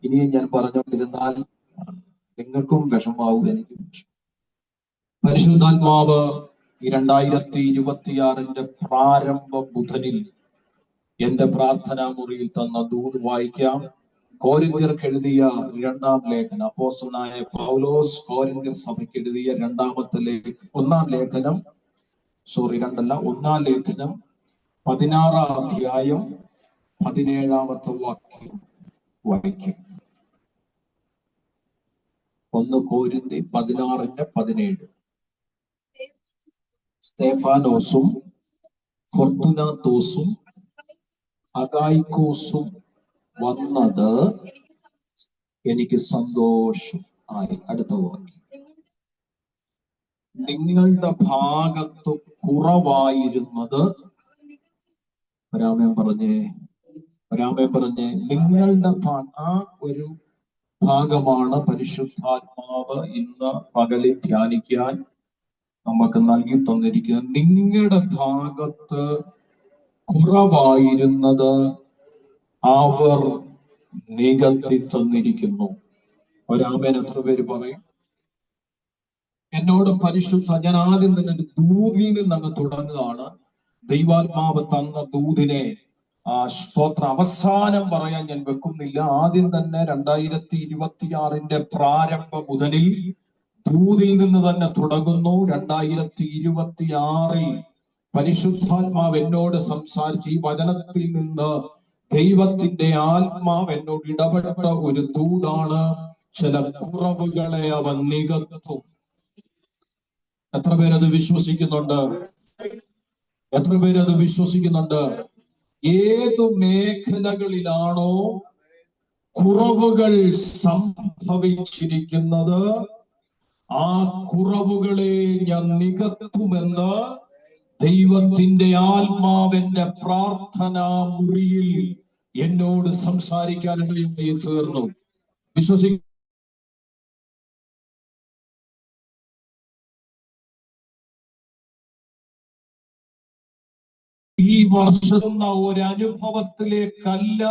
ഇനിയും ഞാൻ പറഞ്ഞുകൊണ്ടിരുന്നാൽ നിങ്ങൾക്കും വിഷമാവും, എനിക്കും വിഷമം. പരിശുദ്ധാത്മാവ് ഈ 2026 പ്രാരംഭ ബുധനിൽ എന്റെ പ്രാർത്ഥനാ മുറിയിൽ തന്ന ദൂത് വായിക്കാം. കോരിന്ത്യർക്ക് എഴുതിയ 2-ാം ലേഖനം, അപ്പോസ്തലനായ പൗലോസ് കോരിന്ത്യർ സഭയ്ക്ക് എഴുതിയ 1-ാം ലേഖനം 16-ാം അധ്യായം 17-ാമത്തെ വാക്യം വായിക്കും. 1 കോരിന്ത്യർ 16:17. സ്തെഫാനോസും ഫൊർത്തുനാത്തോസും അഗായിക്കോസും വന്നത് എനിക്ക് സന്തോഷം ആയി. അടുത്ത വാക്യം. നിങ്ങളുടെ ഭാഗത്ത് കുറവായിരുന്നത്, രാമൻ പറഞ്ഞേ നിങ്ങളുടെ ആ ഒരു ഭാഗമാണ് പരിശുദ്ധാത്മാവ് ഇന്ന് പകലിൽ ധ്യാനിക്കാൻ നമുക്ക് നൽകി തന്നിരിക്കുന്നത്. നിങ്ങളുടെ ഭാഗത്ത് കുറവായിരുന്നത് അവർ നികത്തി തന്നിരിക്കുന്നു. ഒരാമേൻ എത്ര പേര് പറയും? എന്നോട് ഞാൻ ആദ്യം തന്നെ ഒരു ദൂതിൽ നിന്ന് അങ്ങ് തുടങ്ങുകയാണ്. ദൈവാത്മാവ് തന്ന ദൂതിനെ സ്തോത്രം അവസാനം പറയാൻ ഞാൻ വെക്കുന്നില്ല. ആദ്യം തന്നെ 2026 പ്രാരംഭ ബുധനിൽ ദൂതിൽ നിന്ന് തന്നെ തുടങ്ങുന്നു. 2026 പരിശുദ്ധാത്മാവ് എന്നോട് സംസാരിച്ച് ഈ വചനത്തിൽ നിന്ന് ദൈവത്തിന്റെ ആത്മാവ് എന്നോട് ഇടപെട്ട ഒരു ദൂതാണ്. ചില കുറവുകളെ അവൻ നികത്തും. എത്ര പേരത് വിശ്വസിക്കുന്നുണ്ട്? ഏതു മേഖലകളിലാണോ കുറവുകൾ സംഭവിച്ചിരിക്കുന്നത്, ആ കുറവുകളെ ഞാൻ നികത്തുമെന്ന് ദൈവത്തിന്റെ ആത്മാവിന്റെ പ്രാർത്ഥനാ മുറിയിൽ എന്നോട് സംസാരിക്കാനിടയായി തീർന്നു. ഈ വർഷം ഒരനുഭവത്തിലേക്കല്ല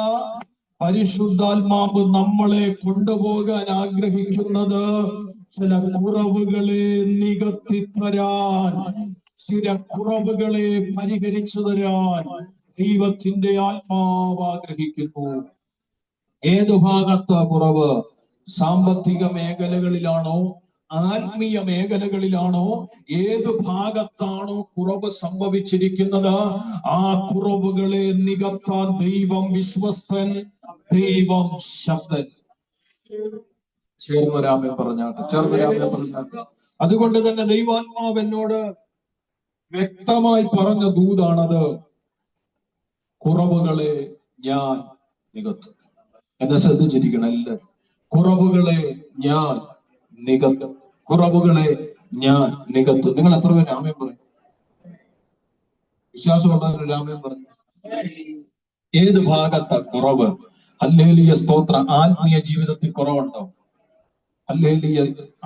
പരിശുദ്ധാത്മാവ് നമ്മളെ കൊണ്ടുപോകാൻ ആഗ്രഹിക്കുന്നത്. ചില കുറവുകളെ നികത്തി തരാൻ, ചില കുറവുകളെ പരിഹരിച്ചു തരാൻ ദൈവത്തിന്റെ ആത്മാവ് ആഗ്രഹിക്കുന്നു. ഏതു ഭാഗത്ത് കുറവ്? സാമ്പത്തിക മേഖലകളിലാണോ, ആത്മീയ മേഖലകളിലാണോ, ഏത് ഭാഗത്താണോ കുറവ് സംഭവിച്ചിരിക്കുന്നത്, ആ കുറവുകളെ നികത്താൻ ദൈവം വിശ്വസ്തൻ, ദൈവം ശക്തൻ. ചേർന്നരാമൻ പറഞ്ഞാട്ടെ. അതുകൊണ്ട് തന്നെ ദൈവാത്മാവ് എന്നോട് വ്യക്തമായി പറഞ്ഞ ദൂതാണത്. കുറവുകളെ ഞാൻ നികത്തും. എന്നെ ശ്രദ്ധിച്ചിരിക്കണം എല്ലാവരും. കുറവുകളെ ഞാൻ നികത്തും. നിങ്ങൾ എത്ര പേര് രാമൻ പറയും? വിശ്വാസമുള്ളവർ രാമൻ പറഞ്ഞു. ഏത് ഭാഗത്താ കുറവ്? ഹല്ലേലൂയ, സ്തോത്രം. ആത്മീയ ജീവിതത്തിൽ കുറവുണ്ടോ? ഹല്ലേലൂയ.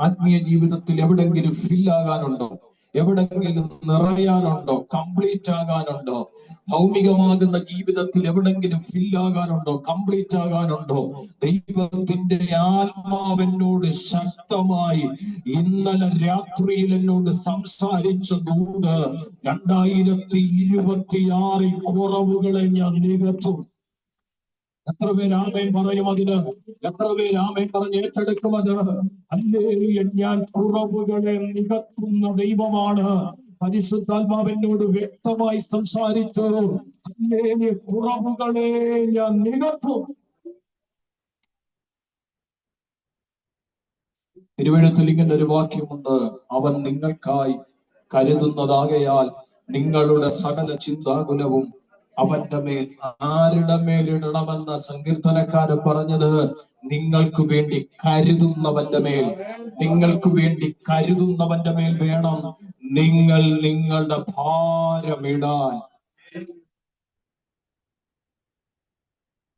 ആത്മീയ ജീവിതത്തിൽ എവിടെങ്കിലും ഫില്ലാകാനുണ്ടോ? എവിടെങ്കിലും നിറയാനുണ്ടോ? കംപ്ലീറ്റ് ആകാനുണ്ടോ? ഭൗമികമാകുന്ന ജീവിതത്തിൽ എവിടെങ്കിലും ഫില്ലാകാനുണ്ടോ? കംപ്ലീറ്റ് ആകാനുണ്ടോ? ദൈവത്തിന്റെ ആത്മാവെന്നോട് ശക്തമായി ഇന്നലെ രാത്രിയിൽ എന്നോട് സംസാരിച്ച ദൂത് 2026 കുറവുകളെ ഞാൻ നികത്തും. എത്ര പേര് ആമേൻ പറയും അതിന്? എത്ര പേര് ആമേൻ പറഞ്ഞ് ഏറ്റെടുക്കും അത്? ഹല്ലേലൂയ. ഞാൻ കുറവുകളെ നികത്തുന്ന ദൈവമാണ്. പരിശുദ്ധാത്മാവിനോട് വ്യക്തമായി സംസാരിച്ചു. ഹല്ലേലൂയ. കുറവുകളെ ഞാൻ നികത്തും. തിരുവെഴുത്തിൽ ഇങ്ങനെ ഒരു വാക്യമുണ്ട്: അവൻ നിങ്ങൾക്കായി കരുതുന്നതാകയാൽ നിങ്ങളുടെ സകല ചിന്താകുലവും അവന്റെ മേൽ. ആരുടെ മേലിടണമെന്ന സങ്കീർത്തനക്കാരൻ പറഞ്ഞത്? നിങ്ങൾക്ക് വേണ്ടി കരുതുന്നവന്റെ മേൽ. നിങ്ങൾക്ക് വേണ്ടി കരുതുന്നവന്റെ മേൽ വേണം നിങ്ങൾ നിങ്ങളുടെ ഭാരമിടാൻ.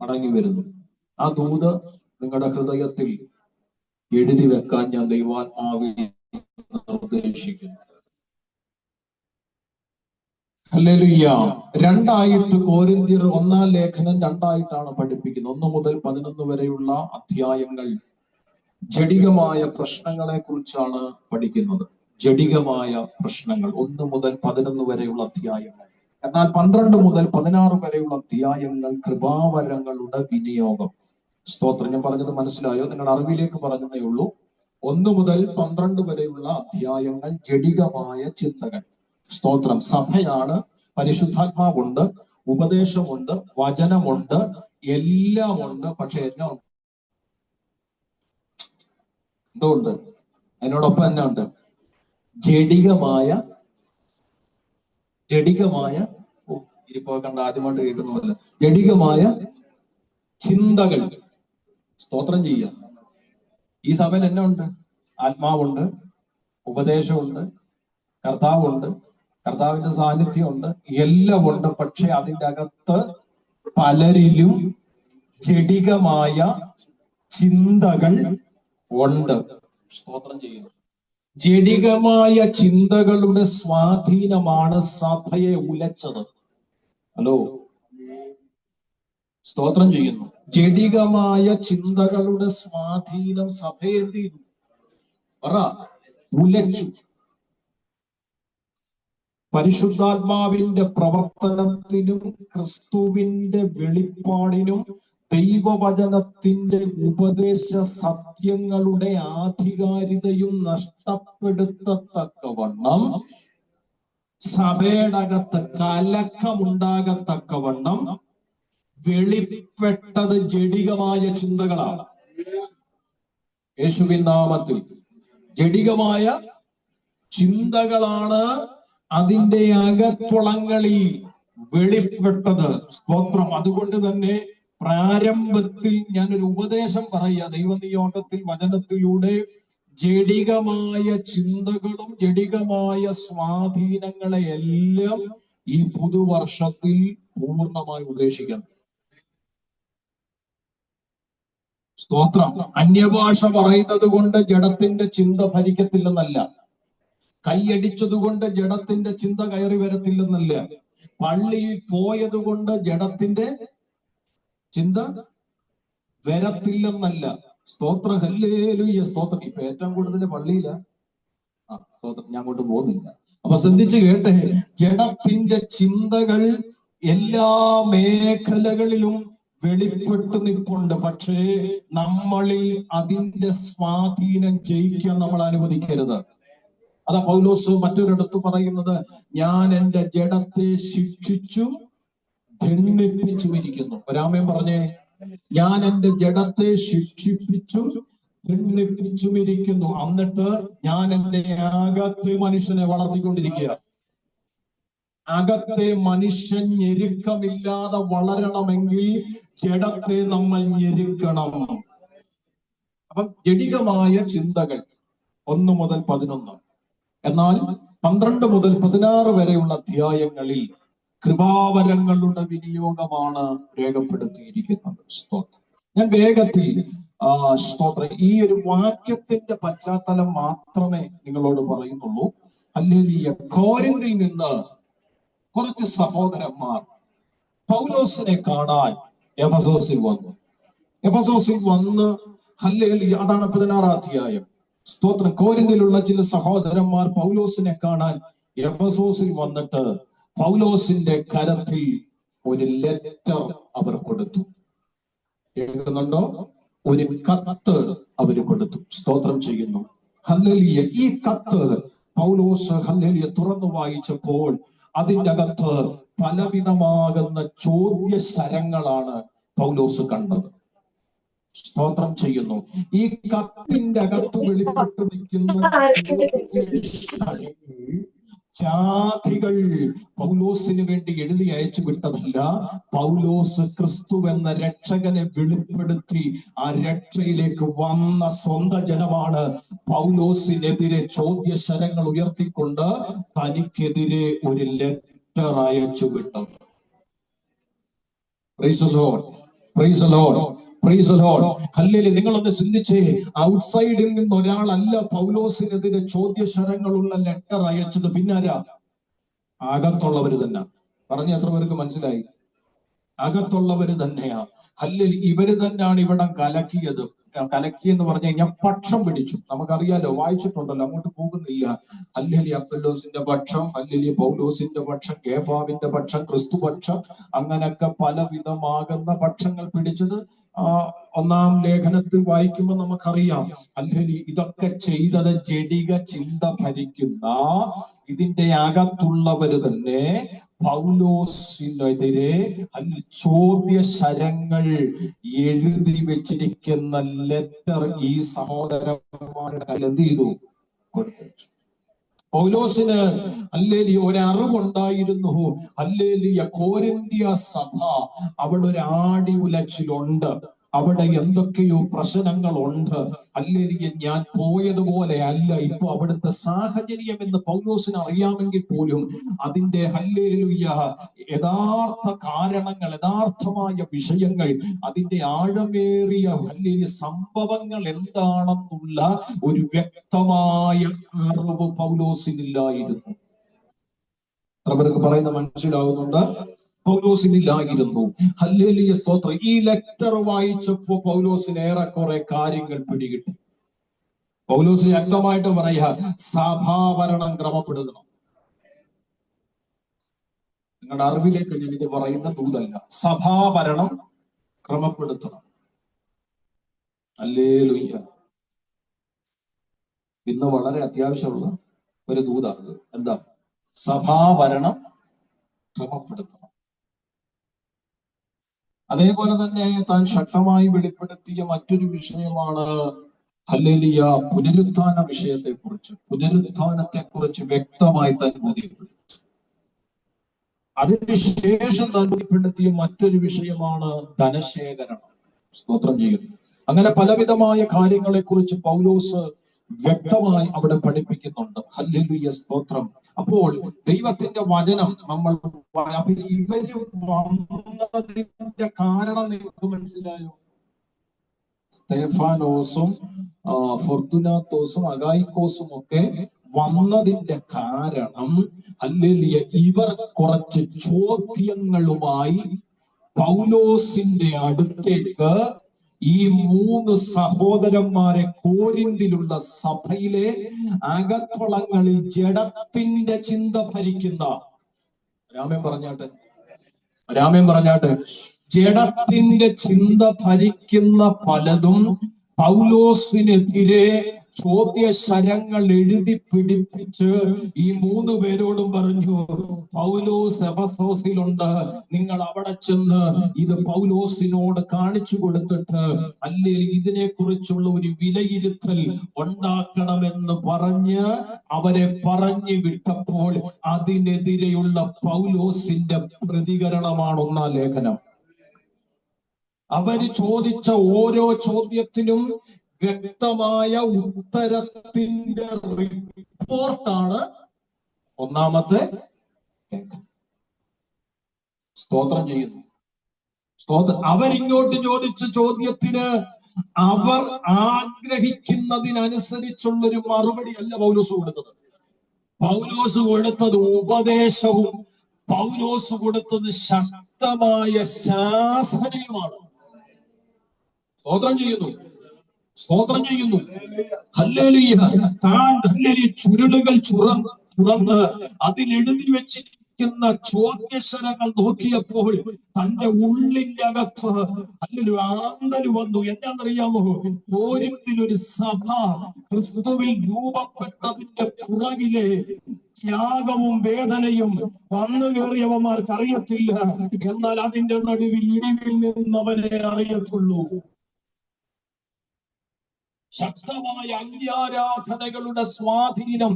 മടങ്ങി വരുന്നു. ആ ദൂത് നിങ്ങളുടെ ഹൃദയത്തിൽ എഴുതി വെക്കാൻ ഞാൻ ദൈവാത്മാവിനെ നിർദ്ദേശിക്കുന്നു. ഹല്ലേലൂയ. രണ്ടായിട്ട് കൊരിന്ത്യർ 1-ാം ലേഖനം രണ്ടായിട്ടാണ് പഠിപ്പിക്കുന്നത്. 1 മുതൽ 11 വരെയുള്ള അധ്യായങ്ങൾ ജഡികമായ പ്രശ്നങ്ങളെ കുറിച്ചാണ് പഠിക്കുന്നത്. ജഡികമായ പ്രശ്നങ്ങൾ 1 മുതൽ 11 വരെയുള്ള അധ്യായങ്ങൾ. എന്നാൽ 12 മുതൽ 16 വരെയുള്ള അധ്യായങ്ങൾ കൃപാവരങ്ങളുടെ വിനിയോഗം. സ്തോത്രം. ഞാൻ പറഞ്ഞത് മനസ്സിലായോ? നിങ്ങളുടെ അറിവിലേക്ക് പറഞ്ഞതേ ഉള്ളൂ. 1 മുതൽ 12 വരെയുള്ള അധ്യായങ്ങൾ ജഡികമായ ചിന്തകൾ. സ്തോത്രം. സഭയാണ്, പരിശുദ്ധാത്മാവുണ്ട്, ഉപദേശമുണ്ട്, വചനമുണ്ട്, എല്ലാം ഉണ്ട്. പക്ഷെ എന്തുകൊണ്ട്? അതിനോടൊപ്പം തന്നെ ഉണ്ട് ജഡികമായ ഇരിപ്പോ കണ്ട ആദ്യമായിട്ട് കേൾക്കുന്നതല്ല, ജഡികമായ ചിന്തകൾ. സ്തോത്രം ചെയ്യുക. ഈ സഭയിൽ എന്നെ ഉണ്ട്, ആത്മാവുണ്ട്, ഉപദേശമുണ്ട്, കർത്താവുണ്ട്, കർത്താവിന്റെ സാന്നിധ്യമുണ്ട്, എല്ലാം ഉണ്ട്. പക്ഷെ അതിൻ്റെ അകത്ത് പലരിലും ജഡികമായ ചിന്തകൾ ഉണ്ട്. സ്തോത്രം ചെയ്യുന്നു. ജഡികമായ ചിന്തകളുടെ സ്വാധീനമാണ് സഭയെ ഉലച്ചത്. ഹലോ, സ്തോത്രം ചെയ്യുന്നു. ജഡികമായ ചിന്തകളുടെ സ്വാധീനം സഭയെ എന്ത് ചെയ്തു? ഉലച്ചു. പരിശുദ്ധാത്മാവിന്റെ പ്രവർത്തനത്തിനും ക്രിസ്തുവിന്റെ വെളിപ്പാടിനും ദൈവവചനത്തിന്റെ ഉപദേശ സത്യങ്ങളുടെ ആധികാരികതയും നഷ്ടപ്പെടുത്തത്തക്കവണ്ണം, സഭയുടെ അകത്ത് കലക്കമുണ്ടാകത്തക്കവണ്ണം വെളിപ്പെട്ടത് ജഡികമായ ചിന്തകളാണ്. യേശുവിൻ നാമത്തിൽ ജഡികമായ ചിന്തകളാണ് അതിന്റെ അകത്തുളങ്ങളിൽ വെളിപ്പെട്ടത്. സ്തോത്രം. അതുകൊണ്ട് തന്നെ പ്രാരംഭത്തിൽ ഞാനൊരു ഉപദേശം പറയുക, ദൈവനിയോഗത്തിൽ വചനത്തിലൂടെ ജഡികമായ ചിന്തകളും ജഡികമായ സ്വാധീനങ്ങളെ എല്ലാം ഈ പുതുവർഷത്തിൽ പൂർണ്ണമായി ഉപേക്ഷിക്കണം. സ്തോത്രം. അന്യഭാഷ പറയുന്നത് കൊണ്ട് ജഡത്തിന്റെ ചിന്ത ഭരിക്കത്തില്ലെന്നല്ല, കൈയടിച്ചതുകൊണ്ട് ജഡത്തിന്റെ ചിന്ത കയറി വരത്തില്ലെന്നല്ല, പള്ളിയിൽ പോയത് കൊണ്ട് ജഡത്തിന്റെ ചിന്ത വരത്തില്ലെന്നല്ല. സ്തോത്ര. ഹല്ലേലൂയ. സ്തോത്രം. ഇപ്പൊ ഏറ്റവും കൂടുതൽ പള്ളിയില. സ്തോത്രം. ഞാൻ അങ്ങോട്ട് പോകുന്നില്ല. അപ്പൊ ശ്രദ്ധിച്ച് കേട്ടെ, ജഡത്തിന്റെ ചിന്തകൾ എല്ലാ മേഖലകളിലും വെളിപ്പെട്ടു നിൽപ്പുണ്ട്. പക്ഷേ നമ്മളിൽ അതിന്റെ സ്വാധീനം ജയിക്കാൻ നമ്മൾ അനുവദിക്കരുത്. അതാ പൗലോസ് മറ്റൊരിടത്ത് പറയുന്നത്, ഞാൻ എന്റെ ജഡത്തെ ശിക്ഷിച്ചു ഭിന്നിപ്പിച്ചുമിരിക്കുന്നു. ഒരാമേൻ പറഞ്ഞേ. ഞാൻ എന്റെ ജഡത്തെ ശിക്ഷിപ്പിച്ചു ഭിന്നിപ്പിച്ചുമിരിക്കുന്നു. എന്നിട്ട് ഞാൻ എന്റെ അകത്തെ മനുഷ്യനെ വളർത്തിക്കൊണ്ടിരിക്കുക. അകത്തെ മനുഷ്യൻ ഞെരുക്കമില്ലാതെ വളരണമെങ്കിൽ ജഡത്തെ നമ്മൾ ഞെരുക്കണം. അപ്പം ജഡികമായ ചിന്തകൾ 1 മുതൽ 11. എന്നാൽ 12 മുതൽ 16 വരെയുള്ള അധ്യായങ്ങളിൽ കൃപാവരങ്ങളുടെ വിനിയോഗമാണ് രേഖപ്പെടുത്തിയിരിക്കുന്നത്. സ്തോത്രം. ഞാൻ വേഗത്തിൽ സ്തോത്രം ഈ ഒരു വാക്യത്തിന്റെ പശ്ചാത്തലം മാത്രമേ നിങ്ങളോട് പറയുന്നുള്ളൂ. ഹല്ലേലൂയ. കോരിന്തിൽ നിന്ന് കുറച്ച് സഹോദരന്മാർ പൗലോസിനെ കാണാൻ എഫെസോസിൽ വന്നു. ഹല്ലേലൂയ. അതാണ് 16-ാം അധ്യായം. സ്തോത്രം. കോരിന്തിലുള്ള ചില സഹോദരന്മാർ പൗലോസിനെ കാണാൻ എഫെസോസിൽ വന്നിട്ട് പൗലോസിന്റെ കരത്തിൽ ഒരു ലെറ്റർ അവർ കൊടുത്തു. കേൾക്കുന്നുണ്ടോ? ഒരു കത്ത് അവർ കൊടുത്തു. സ്തോത്രം ചെയ്യുന്നു. ഹല്ലേലൂയ. ഈ കത്ത് പൗലോസ് ഹല്ലേലൂയ തുറന്നു വായിച്ചപ്പോൾ അതിൻ്റെ അകത്ത് പലവിധമാകുന്ന ചോദ്യശരങ്ങളാണ് പൗലോസ് കണ്ടത്. സ്തോത്രം ചെയ്യുന്നു. ഈ കത്തിന്റെ അകത്ത് വെളിപ്പെട്ട് നിൽക്കുന്ന ജാതികൾ പൗലോസിന് വേണ്ടി എഴുതി അയച്ചു വിട്ടതല്ല. പൗലോസ് ക്രിസ്തു എന്ന രക്ഷകനെ വെളിപ്പെടുത്തി ആ രക്ഷയിലേക്ക് വന്ന സ്വന്തം ജനമാണ് പൗലോസിനെതിരെ ചോദ്യശരങ്ങൾ ഉയർത്തിക്കൊണ്ട് തനിക്കെതിരെ ഒരു ലെറ്റർ അയച്ചു വിട്ടത്. Price the Lord. Price the Lord. Price the Lord. Hallelujah. നിങ്ങളൊന്ന് ചിന്തിച്ചേ, ഔട്ട്സൈഡിൽ നിന്ന് ഒരാളല്ല പൗലോസിനെതിരെ ചോദ്യശരങ്ങളുള്ള ലെറ്റർ അയച്ചത്. പിന്നാരാ? അകത്തുള്ളവര് തന്നെ. പറഞ്ഞ എത്ര പേർക്ക് മനസ്സിലായി? അകത്തുള്ളവര് തന്നെയാ. അല്ലെങ്കിൽ ഇവര് തന്നെയാണ് ഇവിടം കലക്കിയത്. കലക്കി എന്ന് പറഞ്ഞു കഴിഞ്ഞാൽ പക്ഷം പിടിച്ചു. നമുക്കറിയാലോ, വായിച്ചിട്ടുണ്ടല്ലോ, അങ്ങോട്ട് പോകുന്നില്ല. അല്ലെങ്കിൽ അപ്പൊല്ലോസിന്റെ പക്ഷം, അല്ലെങ്കിൽ പൗലോസിന്റെ പക്ഷം, കേഫാവിന്റെ പക്ഷം, ക്രിസ്തു പക്ഷം, അങ്ങനൊക്കെ പലവിധമാകുന്ന പക്ഷങ്ങൾ പിടിച്ചത് ഒന്നാം ലേഖനത്തിൽ വായിക്കുമ്പോൾ നമുക്കറിയാം. അല്ലെങ്കിൽ ഇതൊക്കെ ചെയ്തത് ജഡിക ചിന്ത ഭരിക്കുന്ന ഇതിന്റെ അകത്തുള്ളവര് തന്നെ പൗലോസിനെതിരെ ചോദ്യ ശരങ്ങൾ എഴുതി വെച്ചിരിക്കുന്ന ലെറ്റർ ഈ സഹോദരന്മാരുടെ കയ്യിൽ എന്ത് ചെയ്തു? കൊടുത്തു. പൗലോസിന് ഹല്ലേലൂയ ഒരറിവുണ്ടായിരുന്നു. ഹല്ലേലൂയ കോരിന്ത്യ സഭ അവിടെ ഒരു ആടി ഉലച്ചിലുണ്ട്, അവിടെ എന്തൊക്കെയോ പ്രശ്നങ്ങളുണ്ട്. ഹല്ലേലൂയ ഞാൻ പോയതുപോലെ അല്ല ഇപ്പൊ അവിടുത്തെ സാഹചര്യം എന്ന് പൗലോസിന് അറിയാമെങ്കിൽ പോലും അതിന്റെ ഹല്ലേലൂയ യഥാർത്ഥ കാരണങ്ങൾ, യഥാർത്ഥമായ വിഷയങ്ങൾ, അതിന്റെ ആഴമേറിയ ഹല്ലേലൂയ സംഭവങ്ങൾ എന്താണെന്നുള്ള ഒരു വ്യക്തമായ അറിവ് പൗലോസിനില്ലായിരുന്നു. അവർക്ക് പറയുന്ന മനസ്സിലാവുന്നുണ്ട്? പൗലോസിനില്ലായിരുന്നു. ഹല്ലേലൂയ, സ്തോത്രം. ഈ ലെറ്റർ വായിച്ചപ്പോ പൗലോസിന് ഏറെക്കുറെ കാര്യങ്ങൾ പിടികിട്ടി. പൗലോസ് വ്യക്തമായിട്ട് പറയാ, സഭാഭരണം ക്രമപ്പെടുത്തണം. നിങ്ങളുടെ അറിവിലേക്ക് ഞാൻ ഇത് പറയുന്ന ദൂതല്ല. സഭാഭരണം ക്രമപ്പെടുത്തണം. ഹല്ലേലൂയ. ഇന്ന് വളരെ അത്യാവശ്യമുള്ള ഒരു ദൂതാണ്. എന്താ? സഭാഭരണം ക്രമപ്പെടുത്തണം. അതേപോലെ തന്നെ താൻ ശക്തമായി വെളിപ്പെടുത്തിയ മറ്റൊരു വിഷയമാണ് ഹല്ലേലൂയ പുനരുത്ഥാന വിഷയത്തെക്കുറിച്ച്, പുനരുത്ഥാനത്തെക്കുറിച്ച് വ്യക്തമായി താൻ ബോധ്യപ്പെടുത്തി. അതിനുശേഷം താൻ വെളിപ്പെടുത്തിയ മറ്റൊരു വിഷയമാണ് ധനശേഖരണം. സ്തോത്രം ചെയ്യുന്നു. അങ്ങനെ പലവിധമായ കാര്യങ്ങളെ കുറിച്ച് പൗലോസ് വ്യക്തമായി അവിടെ പഠിപ്പിക്കുന്നുണ്ട്. ഹല്ലേലൂയ, സ്തോത്രം. അപ്പോൾ ദൈവത്തിന്റെ വചനം നമ്മൾ ഇവര് വന്നതിന്റെ കാരണം നിങ്ങൾക്ക് മനസ്സിലായോ? സ്തേഫാനോസും ഫൊർത്തുനാത്തോസും അഗായിക്കോസും ഒക്കെ വന്നതിന്റെ കാരണം ഹല്ലേലൂയ ഇവർ കുറച്ച് ചോദ്യങ്ങളുമായി പൗലോസിന്റെ അടുത്തേക്ക് ഈ 3 സഹോദരന്മാരെ കോരിന്തിലുള്ള സഭയിലെ അകത്തളങ്ങളിൽ ജഡത്തിന്റെ ചിന്ത ഭരിക്കുന്ന, രാമൻ പറഞ്ഞാട്ടെ, ജഡത്തിന്റെ ചിന്ത ഭരിക്കുന്ന പലതും പൗലോസിനെതിരെ ചോദ്യശരങ്ങൾ എഴുതി പിടിപ്പിച്ച് ഈ 3 പേരോടും പറഞ്ഞു, പൗലോസ് എഫെസോസിലുണ്ട്, നിങ്ങൾ അവിടെ ചെന്ന് ഇത് പൗലോസിനോട് കാണിച്ചു കൊടുത്തിട്ട് അല്ലെങ്കിൽ ഇതിനെ കുറിച്ചുള്ള ഒരു വിലയിരുത്തൽ ഉണ്ടാക്കണമെന്ന് പറഞ്ഞ് അവരെ പറഞ്ഞു വിട്ടപ്പോൾ അതിനെതിരെയുള്ള പൗലോസിന്റെ പ്രതികരണമാണ് 1-ാം ലേഖനം. അവര് ചോദിച്ച ഓരോ ചോദ്യത്തിനും വ്യക്തമായ ഉത്തരത്തിന്റെ റിപ്പോർട്ടാണ് 1-ാമത്തെ ലേഖനം. സ്തോത്രം ചെയ്യുന്നു. സ്തോത്രം. അവരിങ്ങോട്ട് ചോദിച്ച ചോദ്യത്തിന് അവർ ആഗ്രഹിക്കുന്നതിനനുസരിച്ചുള്ളൊരു മറുപടി അല്ല പൗലോസ് കൊടുത്തത്. പൗലോസ് കൊടുത്തത് ഉപദേശവും, പൗലോസ് കൊടുത്തത് ശക്തമായ ശാസനയുമാണ്. സ്തോത്രം ചെയ്യുന്നു. ഹല്ലേലൂയ. താൻ ഹല്ലേലൂയ ചുരുളുകൾ തുറന്ന് അതിലെഴുതി വെച്ചിരിക്കുന്ന ചോദ്യശരങ്ങൾ നോക്കിയപ്പോൾ തന്റെ ഉള്ളിന്റെ അകത്ത് ഹല്ലേലൂയ ആന്തല് വന്നു. എന്താണെന്നറിയാമോ? കോരിന്തിലൊരു സഭ ക്രിസ്തുവിൽ രൂപപ്പെട്ടതിന്റെ പുറകിലെ ത്യാഗവും വേദനയും വന്നു കയറിയവന്മാർക്ക് അറിയത്തില്ല. എന്നാൽ അതിന്റെ നടുവിൽ ഇടിവിൽ നിന്നവരെ അറിയത്തുള്ളൂ. ശക്തമായ അന്യാരാധനകളുടെ സ്വാധീനം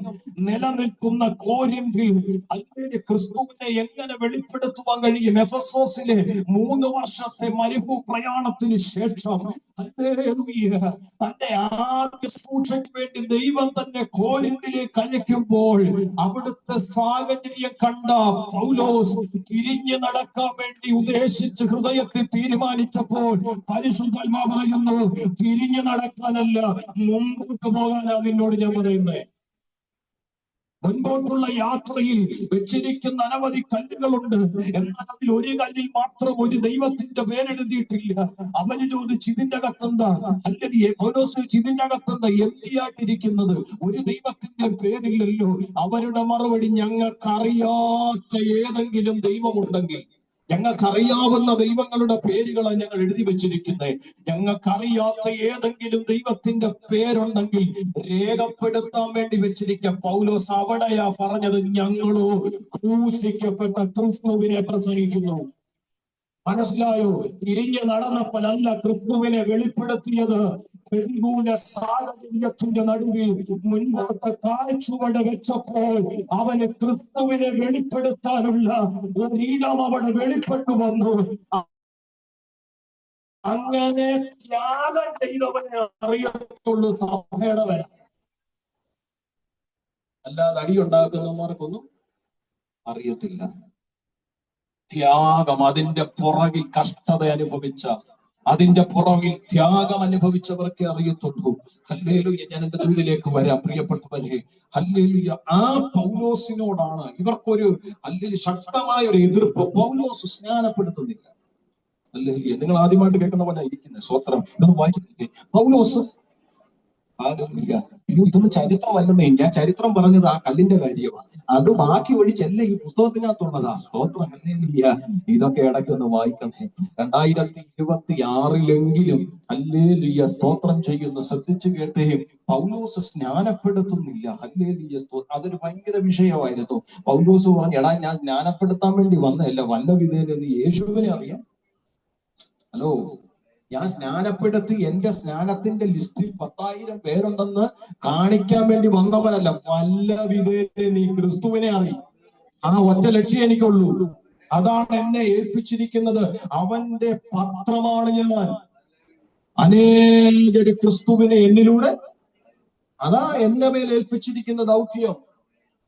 നിലനിൽക്കുന്ന കോരിന്തിൽ അല്ലെങ്കിൽ ക്രിസ്തുവിനെ എങ്ങനെ വെളിപ്പെടുത്തുവാൻ കഴിയും? എഫെസോസിലെ 3 വർഷത്തെ മരുഭൂ പ്രയാണത്തിന് ശേഷം തന്റെ ആദ്യ സൂക്ഷയ്ക്ക് വേണ്ടി ദൈവം തന്നെ കോരിന്തിലേക്ക് അയക്കുമ്പോൾ അവിടുത്തെ സാഹചര്യം കണ്ട പൗലോസ് തിരിഞ്ഞു നടക്കാൻ വേണ്ടി ഉദ്ദേശിച്ച് ഹൃദയത്തിൽ തീരുമാനിച്ചപ്പോൾ പരിശുദ്ധാത്മാവ് പറയുന്നു, തിരിഞ്ഞു നടക്കാനല്ല, മുമ്പോട്ട് പോകാനാ നിന്നോട് ഞാൻ പറയുന്നത്. മുൻപോട്ടുള്ള യാത്രയിൽ വെച്ചിരിക്കുന്ന അനവധി കല്ലുകളുണ്ട്. എന്നാൽ അതിൽ ഒരു കല്ലിൽ മാത്രം ഒരു ദൈവത്തിന്റെ പേരെഴുതിയിട്ടില്ല. അവന് ചോദിച്ചു, ഇതിന്റെ അകത്തെന്താ? അല്ലെങ്കിൽ പൗലോസ് ഇതിന്റെ അകത്തെന്താ എംപിയായിട്ടിരിക്കുന്നത്? ഒരു ദൈവത്തിന്റെ പേരില്ലല്ലോ. അവരുടെ മറുപടി, ഞങ്ങൾക്കറിയാത്ത ഏതെങ്കിലും ദൈവമുണ്ടെങ്കിൽ, ഞങ്ങൾക്കറിയാവുന്ന ദൈവങ്ങളുടെ പേരുകളാണ് ഞങ്ങൾ എഴുതി വെച്ചിരിക്കുന്നത്. ഞങ്ങൾക്കറിയാത്ത ഏതെങ്കിലും ദൈവത്തിന്റെ പേരുണ്ടെങ്കിൽ രേഖപ്പെടുത്താൻ വേണ്ടി വെച്ചിരിക്കുക. പൗലോസ് അവിടെയാ പറഞ്ഞത്, ഞങ്ങളോ ക്രൂശിക്കപ്പെട്ട ക്രിസ്തുവിനെ പ്രസംഗിക്കുന്നു. മനസ്സിലായോ? തിരിഞ്ഞു നടന്നപ്പോഴല്ല ക്രിസ്തുവിനെ വെളിപ്പെടുത്തിയത്. പ്രതികൂല സാഹചര്യത്തിന്റെ നടുവിൽ മുൻപോട്ട് കാഴ്ചവട വെച്ചപ്പോൾ അവന് ക്രിസ്തുവിനെ വെളിപ്പെടുത്താനുള്ള ഒരിടം അവിടെ വെളിപ്പെട്ടു വന്നു. അങ്ങനെ ത്യാഗം ചെയ്തവനെ അറിയത്തുള്ളൂ സഭയുടെ വര. അല്ലാതെ അടിയുണ്ടാക്കുന്നവർക്കൊന്നും അറിയത്തില്ല. ത്യാഗം, അതിന്റെ പുറകിൽ കഷ്ടത അനുഭവിച്ച, അതിന്റെ പുറകിൽ ത്യാഗം അനുഭവിച്ചവർക്കേ അറിയത്തുള്ളൂ. ഹല്ലേലൂയ. ഞാൻ എന്റെ ദൂതിലേക്ക് വരാം പ്രിയപ്പെട്ടവരെ. ഹല്ലേലൂയ. ആ പൗലോസിനോടാണ് ഇവർക്കൊരു ശക്തമായ ഒരു എതിർപ്പ്. പൗലോസ് സ്നാനപ്പെടുത്തുന്നില്ല. ഹല്ലേലൂയ. നിങ്ങൾ ആദ്യമായിട്ട് കേൾക്കുന്ന പോലെ ഇരിക്കുന്നത്. സ്വത്രം ഇതൊന്നും വായിച്ചിട്ടില്ലേ? പൗലോസ് ഇതൊന്നും ചരിത്രമല്ലെന്നേ. ഞാൻ ചരിത്രം പറഞ്ഞത് ആ കല്ലിന്റെ കാര്യമാണ്. അത് ബാക്കി ഒഴിച്ചല്ല ഈ പുസ്തകത്തിനകത്തുള്ളതാ. സ്തോത്രം. ഹല്ലേലൂയ. ഇതൊക്കെ ഇടയ്ക്കൊന്ന് വായിക്കണേ. 2026 ഹല്ലേലൂയ സ്തോത്രം ചെയ്യുന്നു. ശ്രദ്ധിച്ചു കേട്ടേ. പൗലോസ് സ്നാനപ്പെടുത്തുന്നില്ല. ഹല്ലേലൂയ. അതൊരു ഭയങ്കര വിഷയമായിരുന്നു. പൗലോസ് പറഞ്ഞു, എടാ ഞാൻ സ്നാനപ്പെടുത്താൻ വേണ്ടി വന്നതല്ല, വല്ല വിധേയന് യേശുവിനെ അറിയാം. ഹലോ, ഞാൻ സ്നാനപ്പെടുത്തി എന്റെ സ്നാനത്തിന്റെ ലിസ്റ്റിൽ 10,000 പേരുണ്ടെന്ന് കാണിക്കാൻ വേണ്ടി വന്നവനല്ല. വല്ല വിധേയനെ നീ ക്രിസ്തുവിനെ അറിയും. ആ ഒറ്റ ലക്ഷ്യം എനിക്കുള്ളൂ. അതാണ് എന്നെ ഏൽപ്പിച്ചിരിക്കുന്നത്. അവന്റെ പത്രമാണ് ഞാൻ. അനേകര് ക്രിസ്തുവിനെ എന്നിലൂടെ, അതാ എന്റെ മേൽ ഏൽപ്പിച്ചിരിക്കുന്ന ദൗത്യം.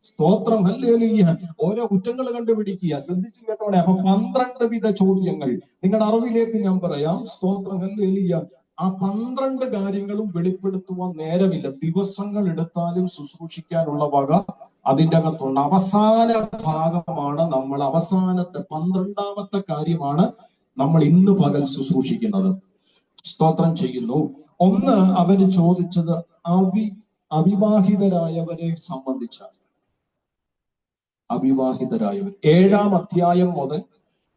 സ്തോത്രം. ഹല്ലേലൂയ. ഓരോ കുറ്റങ്ങൾ കണ്ടുപിടിക്കുക. ശ്രദ്ധിച്ചു കേട്ടോടെ. അപ്പൊ 12 വിധ ചോദ്യങ്ങൾ നിങ്ങളുടെ അറിവിലേക്ക് ഞാൻ പറയാം. സ്തോത്രം. ഹല്ലേലൂയ. ആ 12 കാര്യങ്ങളും വെളിപ്പെടുത്തുവാൻ നേരമില്ല. ദിവസങ്ങൾ എടുത്താലും ശുശ്രൂഷിക്കാനുള്ള വക അതിൻ്റെ അകത്തുണ്ട്. അവസാന ഭാഗമാണ് നമ്മൾ, അവസാനത്തെ 12ാമത്തെ കാര്യമാണ് നമ്മൾ ഇന്ന് പകൽ ശുശ്രൂഷിക്കുന്നത്. സ്തോത്രം ചെയ്യുന്നു. ഒന്ന്, അവര് ചോദിച്ചത് അവിവാഹിതരായവരെ സംബന്ധിച്ചാണ്. അവിവാഹിതരായവർ 7ാം അധ്യായം മുതൽ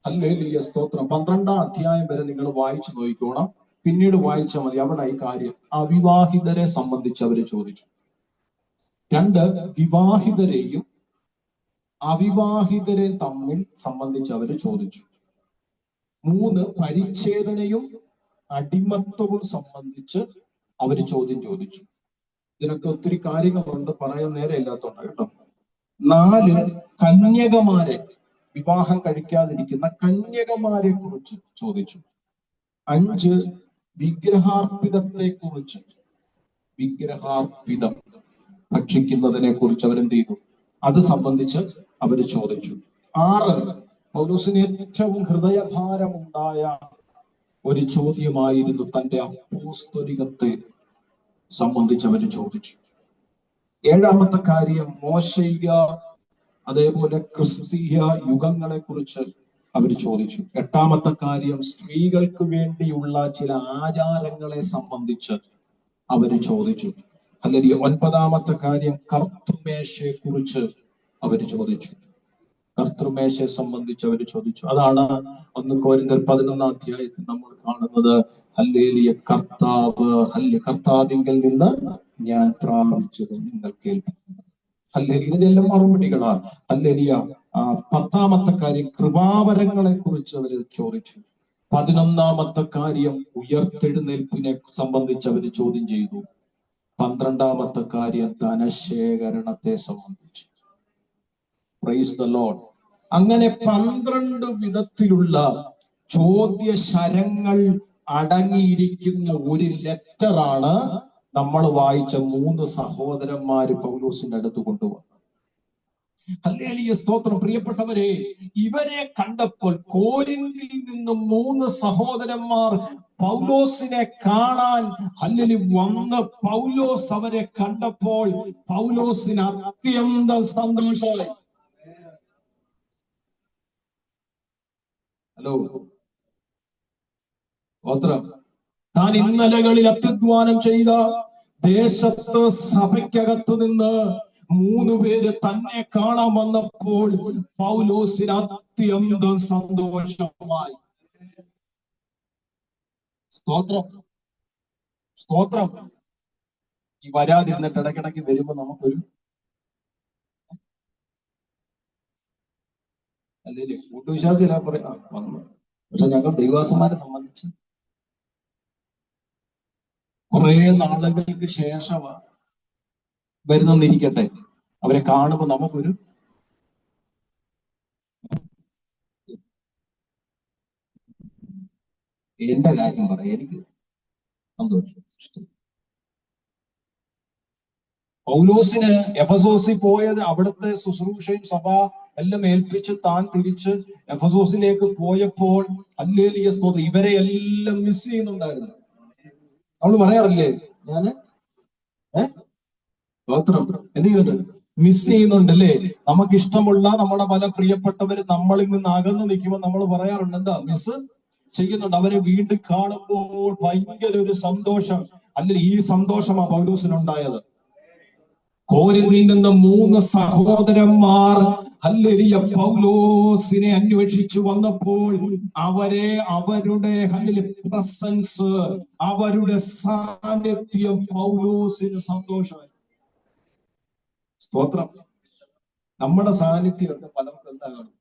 ഹല്ലേലൂയ സ്തോത്രം 12ാം അധ്യായം വരെ നിങ്ങൾ വായിച്ചു നോക്കിക്കോണം. പിന്നീട് വായിച്ചാൽ മതി. അവിടെ ഈ കാര്യം അവിവാഹിതരെ സംബന്ധിച്ച് അവര് ചോദിച്ചു. 2, വിവാഹിതരെയും അവിവാഹിതരെ തമ്മിൽ സംബന്ധിച്ച് അവര് ചോദിച്ചു. 3, പരിച്ഛേദനയും അടിമത്വവും സംബന്ധിച്ച് അവര് ചോദ്യം ചോദിച്ചു. ഇതിനൊക്കെ ഒത്തിരി കാര്യങ്ങളുണ്ട്, പറയാൻ നേരെ ഇല്ലാത്തോണ്ട് കേട്ടോ. 4, കന്യകമാരെ, വിവാഹം കഴിക്കാതിരിക്കുന്ന കന്യകമാരെ കുറിച്ച് ചോദിച്ചു. 5, വിഗ്രഹാർപ്പിതത്തെ കുറിച്ച്, വിഗ്രഹാർപ്പിതം ഭക്ഷിക്കുന്നതിനെ കുറിച്ച് അവരെന്ത് ചെയ്തു, അത് സംബന്ധിച്ച് അവര് ചോദിച്ചു. 6, പൗലോസിന് ഏറ്റവും ഹൃദയഭാരമുണ്ടായ ഒരു ചോദ്യമായിരുന്നു തന്റെ അപ്പോസ്തലികത്തെ സംബന്ധിച്ച് അവര് ചോദിച്ചു. 7ാമത്തെ കാര്യം മോശയിക അതേപോലെ ക്രിസ്തീയ യുഗങ്ങളെ കുറിച്ച് അവർ ചോദിച്ചു. 8ാമത്തെ കാര്യം സ്ത്രീകൾക്ക് വേണ്ടിയുള്ള ചില ആചാരങ്ങളെ സംബന്ധിച്ച് അവര് ചോദിച്ചു. അല്ലെങ്കിൽ 9ാമത്തെ കാര്യം കർത്തൃമേശയെ കുറിച്ച് അവര് ചോദിച്ചു. കർത്തൃമേശയെ സംബന്ധിച്ച് അവര് ചോദിച്ചു. അതാണ് 1 കൊരിന്ത്യർ 11ാം അധ്യായത്തിൽ നമ്മൾ കാണുന്നത്. ഹല്ലേലൂയ, കർത്താവിങ്കൽ നിന്ന് ഞാൻ പ്രാപിച്ചത് നിങ്ങൾ കേൾപ്പിക്കുന്നു. ഹല്ലേലൂയ. ഇതിന്റെ എല്ലാം മറുപടികളാ. ഹല്ലേലൂയ. 10ാമത്തെ കാര്യം കൃപാവരങ്ങളെ കുറിച്ച് അവര് ചോദിച്ചു. 11ാമത്തെ കാര്യം ഉയർത്തെഴുന്നേൽപ്പിനെ സംബന്ധിച്ച് അവര് ചോദ്യം ചെയ്തു. 12ാമത്തെ കാര്യം ധനശേഖരണത്തെ സംബന്ധിച്ച്. Praise the Lord. അങ്ങനെ 12 വിധത്തിലുള്ള ചോദ്യശരങ്ങൾ അടങ്ങിയിരിക്കുന്ന ഒരു ലെറ്ററാണ് നമ്മൾ വായിച്ച 3 സഹോദരന്മാര് പൗലോസിന്റെ അടുത്ത് കൊണ്ടുവന്നത്. ഹല്ലേലൂയ, സ്തോത്രം. പ്രിയപ്പെട്ടവരെ, ഇവരെ കണ്ടപ്പോൾ കോരിന്തിൽ നിന്നും 3 സഹോദരന്മാർ പൗലോസിനെ കാണാൻ ഹല്ലേലൂയ വന്ന് പൗലോസ് അവരെ കണ്ടപ്പോൾ പൗലോസിന് അത്യന്തം സന്തോഷമായി. ഹലോ, സ്തോത്രം. താൻ ഇന്നലകളിൽ അത്യുദ്ധാനം ചെയ്ത ദേശത്ത് സഭയ്ക്കകത്തു നിന്ന് 3 പേര് തന്നെ കാണാൻ വന്നപ്പോൾ പൗലോസിന് അത്യന്തം സന്തോഷമായി. സ്തോത്രം, സ്തോത്രം. ഈ വരാതിരുന്നിട്ട് ഇടയ്ക്കിടയ്ക്ക് വരുമ്പോ നമുക്കൊരു അല്ലേ കൂട്ടുവിശ്വാസില്ല പറയാ വന്നു. പക്ഷെ ഞങ്ങൾ ദൈവദാസന്മാരെ സംബന്ധിച്ച് കുറെ നാളുകൾക്ക് ശേഷമാണ് വരുന്നെന്നിരിക്കട്ടെ, അവരെ കാണുമ്പോ നമുക്കൊരു എന്റെ കാര്യം പറയാം, എനിക്ക് സന്തോഷം. പൗലോസിന് എഫസോസിൽ പോയത് അവിടുത്തെ ശുശ്രൂഷയും സഭ എല്ലാം ഏൽപ്പിച്ച് താൻ തിരിച്ച് എഫസോസിലേക്ക് പോയപ്പോൾ ഹല്ലേലൂയ, സ്തോത്രം, ഇവരെ എല്ലാം മിസ് ചെയ്യുന്നുണ്ടായിരുന്നു. അവള് പറയാറില്ലേ, ഞാന് സ്തോത്രം എന്ത് ചെയ്യുന്നുണ്ട്, മിസ് ചെയ്യുന്നുണ്ടല്ലേ. നമുക്ക് ഇഷ്ടമുള്ള നമ്മുടെ പല പ്രിയപ്പെട്ടവര് നമ്മളിൽ നിന്ന് അകന്നു നിൽക്കുമ്പോൾ നമ്മൾ പറയാറുണ്ട്, എന്താ മിസ് ചെയ്യുന്നുണ്ട്. അവരെ വീണ്ടും കാണുമ്പോൾ ഭയങ്കര ഒരു സന്തോഷം. അല്ലെങ്കിൽ ഈ സന്തോഷമാ പൗലോസിനുണ്ടായത്. കോരിന്തിൽ നിന്ന് 3 സഹോദരന്മാർ ഹല്ലേലൂയ പൗലോസിനെ അന്വേഷിച്ചു വന്നപ്പോൾ അവരെ അവരുടെ പ്രസൻസ്, അവരുടെ സാന്നിധ്യം പൗലോസിന് സന്തോഷമായി. സ്തോത്രം. നമ്മുടെ സാന്നിധ്യമൊക്കെ പലർക്കും എന്താ കാണും?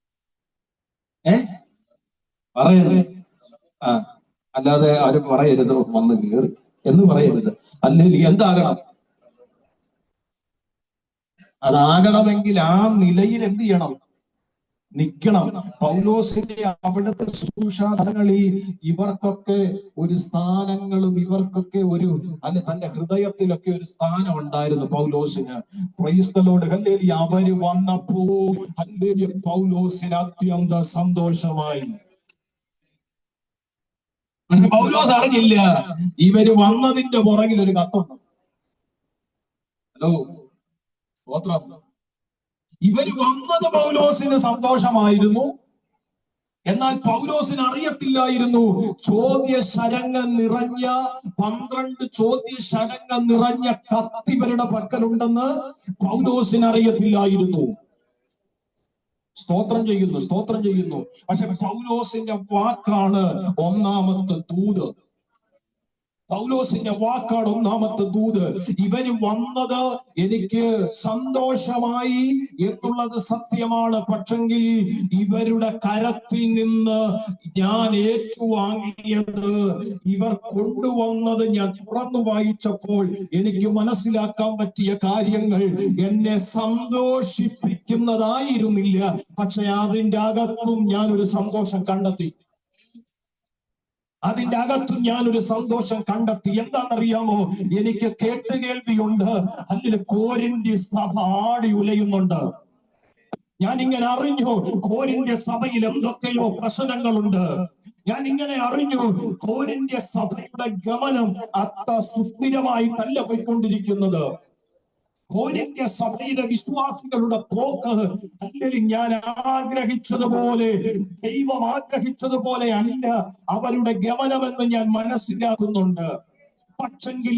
പറയരുത്. അല്ലാതെ ആരും പറയരുത് വന്ന് കയറി എന്ന് പറയരുത്. അല്ലെങ്കിൽ എന്താകണം? അതാകണമെങ്കിൽ ആ നിലയിൽ എന്ത് ചെയ്യണം? നിൽക്കണം. പൗലോസിന്റെ അവിടുത്തെ ശുശ്രൂഷാതലങ്ങളിൽ ഇവർക്കൊക്കെ ഒരു സ്ഥാനങ്ങളും ഇവർക്കൊക്കെ ഒരു തന്റെ ഹൃദയത്തിലൊക്കെ ഒരു സ്ഥാനം ഉണ്ടായിരുന്നു പൗലോസിന്. Price the Lord. ഹല്ലേലൂയ. അവര് വന്നപ്പോൾ ഹല്ലേലൂയ പൗലോസിന് അത്യന്തം സന്തോഷമായി. പക്ഷെ പൗലോസ് അറിഞ്ഞില്ല ഇവര് വന്നതിന്റെ പുറകിൽ ഒരു കത്തുണ്ട്. ഹലോ, സ്തോത്രം. ഇവര് വന്നത് പൗലോസിന് സന്തോഷമായിരുന്നു, എന്നാൽ പൗലോസിന് അറിയത്തില്ലായിരുന്നു ചോദ്യശരങ്ങൾ നിറഞ്ഞ 12 ചോദ്യശരങ്ങൾ നിറഞ്ഞ കത്ത് ഇവരുടെ പക്കലുണ്ടെന്ന് പൗലോസിന് അറിയത്തില്ലായിരുന്നു. സ്തോത്രം ചെയ്യുന്നു, സ്തോത്രം ചെയ്യുന്നു. പക്ഷെ പൗലോസിന്റെ വാക്കാണ് ഒന്നാമത്തെ ദൂത്. പൗലോസിന്റെ വാക്കാണ് ഒന്നാമത്തെ ദൂത്. ഇവര് വന്നത് എനിക്ക് സന്തോഷമായി എന്നുള്ളത് സത്യമാണ്. പക്ഷെങ്കിൽ ഇവരുടെ കരത്തിൽ നിന്ന് ഞാൻ ഏറ്റുവാങ്ങിയത്, ഇവർ കൊണ്ടുവന്നത് ഞാൻ തുറന്നു വായിച്ചപ്പോൾ എനിക്ക് മനസ്സിലാക്കാൻ പറ്റിയ കാര്യങ്ങൾ എന്നെ സന്തോഷിപ്പിക്കുന്നതായിരുന്നില്ല. പക്ഷെ അതിന്റെ അകത്തും ഞാനൊരു സന്തോഷം കണ്ടെത്തി. അതിന്റെ അകത്തും ഞാനൊരു സന്തോഷം കണ്ടെത്തി. എന്താണെന്നറിയാമോ? എനിക്ക് കേട്ടുകേൾവിയുണ്ട്. അതിൽ കോരിന്ത്യ സഭ ആടി ഉലയുന്നുണ്ട്. ഞാൻ ഇങ്ങനെ അറിഞ്ഞു കോരിന്ത്യ സഭയിൽ എന്തൊക്കെയോ പ്രശ്നങ്ങളുണ്ട്. ഞാൻ ഇങ്ങനെ അറിഞ്ഞു കോരിന്ത്യ സഭയുടെ ഗമനം അത്ര സുസ്ഥിരമായിട്ടല്ല പോയിക്കൊണ്ടിരിക്കുന്നത്. കോരിന്ത്യ സഭയിലെ വിശ്വാസികളുടെ പോക്ക് അല്ലെങ്കിൽ ഞാൻ ആഗ്രഹിച്ചതുപോലെ, ദൈവം ആഗ്രഹിച്ചതുപോലെ അല്ല അവരുടെ ഗമനമെന്ന് ഞാൻ മനസ്സിലാക്കുന്നുണ്ട്. പക്ഷെങ്കിൽ